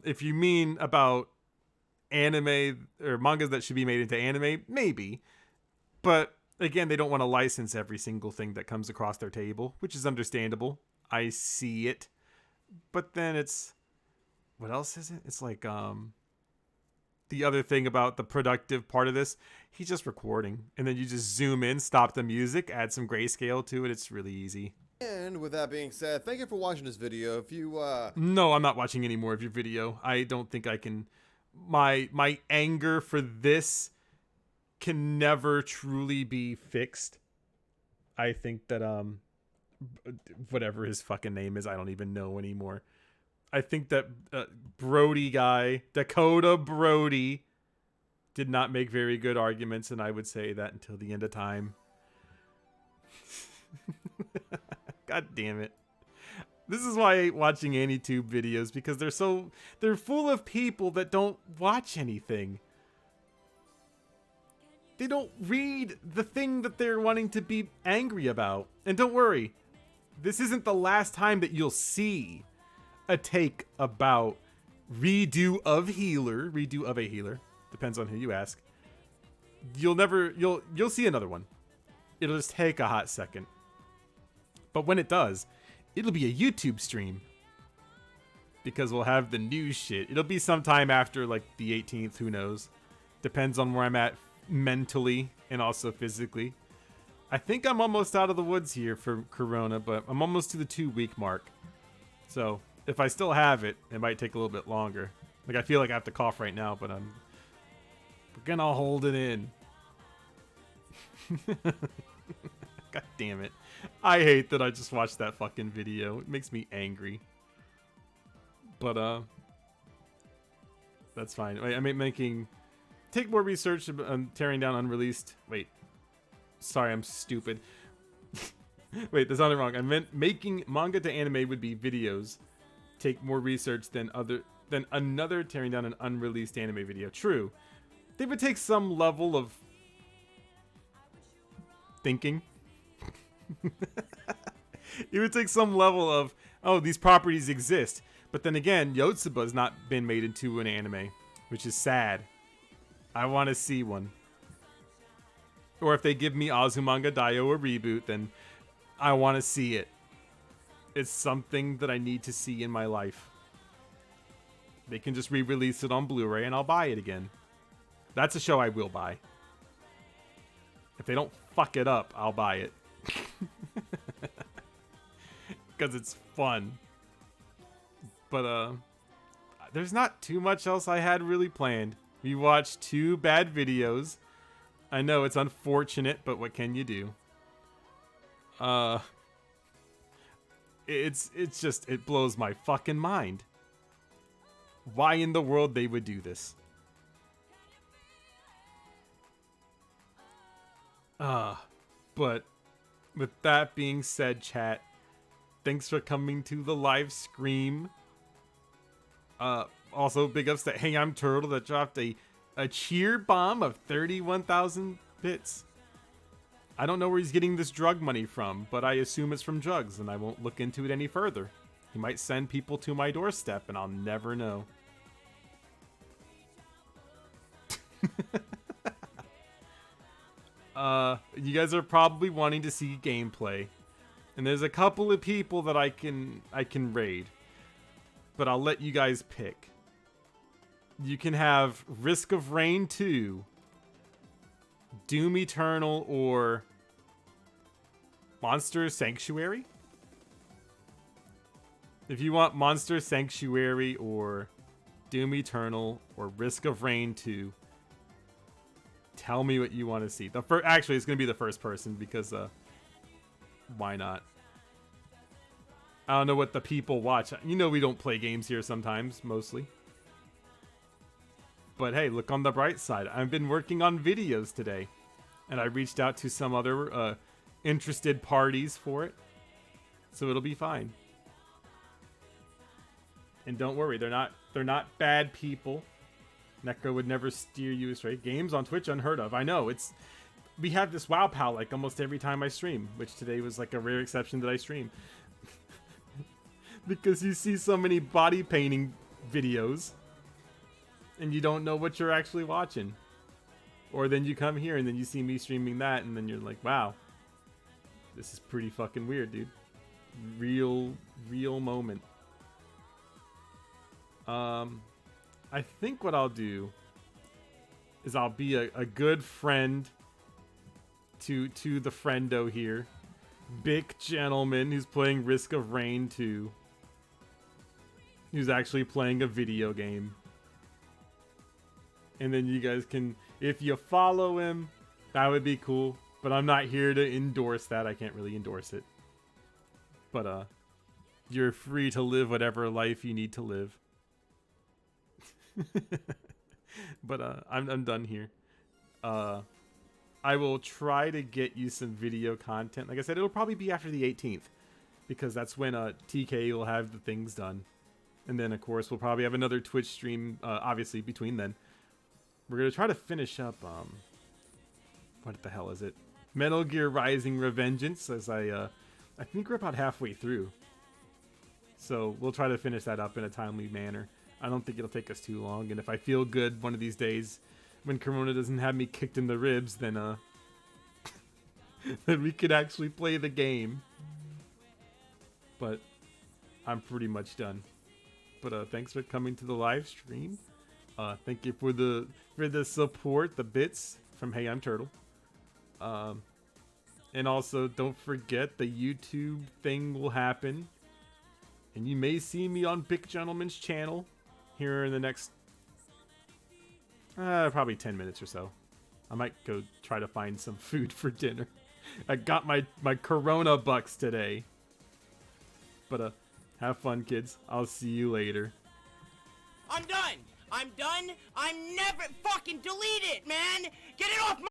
If you mean about anime or mangas that should be made into anime, maybe. But again, they don't want to license every single thing that comes across their table, which is understandable. I see it. But then it's, what else is it? It's like the other thing about the productive part of this, he's just recording, and then you just zoom in, stop the music, add some grayscale to it. It's really easy. And with that being said, thank you for watching this video. If you No, I'm not watching any more of your video. I don't think I can. My anger for this can never truly be fixed. I think that whatever his fucking name is, I don't even know anymore. I think that Brody guy, Dakota Brody, did not make very good arguments, and I would say that until the end of time. God damn it. This is why I hate watching AniTube videos, because they're full of people that don't watch anything. They don't read the thing that they're wanting to be angry about. And don't worry, this isn't the last time that you'll see a take about redo of a healer. Depends on who you ask. You'll see another one. It'll just take a hot second. But when it does, it'll be a YouTube stream. Because we'll have the new shit. It'll be sometime after like the 18th, who knows. Depends on where I'm at mentally and also physically. I think I'm almost out of the woods here for Corona, but I'm almost to the 2-week mark. So if I still have it, it might take a little bit longer. Like, I feel like I have to cough right now, but we're gonna hold it in. God damn it. I hate that I just watched that fucking video. It makes me angry. But, that's fine. Wait, I'm take more research on tearing down unreleased. Wait. Sorry, I'm stupid. Wait, that's not wrong. I meant making manga to anime would be videos. Take more research than another tearing down an unreleased anime video. True. They would take some level of thinking. It would take some level of, oh, these properties exist. But then again, Yotsuba's not been made into an anime, which is sad. I want to see one. Or if they give me Azumanga Daioh a reboot, then I want to see it. It's something that I need to see in my life. They can just re-release it on Blu-ray and I'll buy it again. That's a show I will buy. If they don't fuck it up, I'll buy it. Because it's fun. But, there's not too much else I had really planned. We watched 2 bad videos. I know it's unfortunate, but what can you do? It's just, it blows my fucking mind. Why in the world they would do this? But with that being said, chat, thanks for coming to the live stream. Also big ups to Hey I'm Turtle that dropped a cheer bomb of 31,000 bits. I don't know where he's getting this drug money from, but I assume it's from drugs, and I won't look into it any further. He might send people to my doorstep, and I'll never know. You guys are probably wanting to see gameplay, and there's a couple of people that I can raid, but I'll let you guys pick. You can have Risk of Rain 2, Doom Eternal, or Monster Sanctuary. If you want Monster Sanctuary or Doom Eternal or Risk of Rain 2, tell me what you want to see. Actually, it's going to be the first person because why not? I don't know what the people watch. You know we don't play games here sometimes, mostly. But hey, look on the bright side. I've been working on videos today, and I reached out to some other interested parties for it, so it'll be fine. And don't worry, they're not bad people. NECRO would never steer you astray. Games on Twitch unheard of. I know, we have this WoW pal like almost every time I stream, which today was like a rare exception that I stream. Because you see so many body painting videos and you don't know what you're actually watching. Or then you come here and then you see me streaming that and then you're like, wow, this is pretty fucking weird, dude. Real moment. I think what I'll do is I'll be a good friend to the friendo here. Big gentleman who's playing Risk of Rain 2. Who's actually playing a video game. And then you guys can, if you follow him, that would be cool. But I'm not here to endorse that. I can't really endorse it. But you're free to live whatever life you need to live. But I'm done here. I will try to get you some video content. Like I said, it'll probably be after the 18th. Because that's when TK will have the things done. And then, of course, we'll probably have another Twitch stream, obviously, between then. We're going to try to finish up, what the hell is it? Metal Gear Rising Revengeance, as I think we're about halfway through. So we'll try to finish that up in a timely manner. I don't think it'll take us too long, and if I feel good one of these days, when Corona doesn't have me kicked in the ribs, then, then we could actually play the game. But I'm pretty much done. But thanks for coming to the live stream. Thank you for the support, the bits from Hey I'm Turtle. And also don't forget the YouTube thing will happen, and you may see me on Big Gentleman's channel here in the next probably 10 minutes or so. I might go try to find some food for dinner. I got my Corona bucks today. But have fun, kids. I'll see you later. I'm done. I'm done. I'm never fucking delete it, man. Get it off my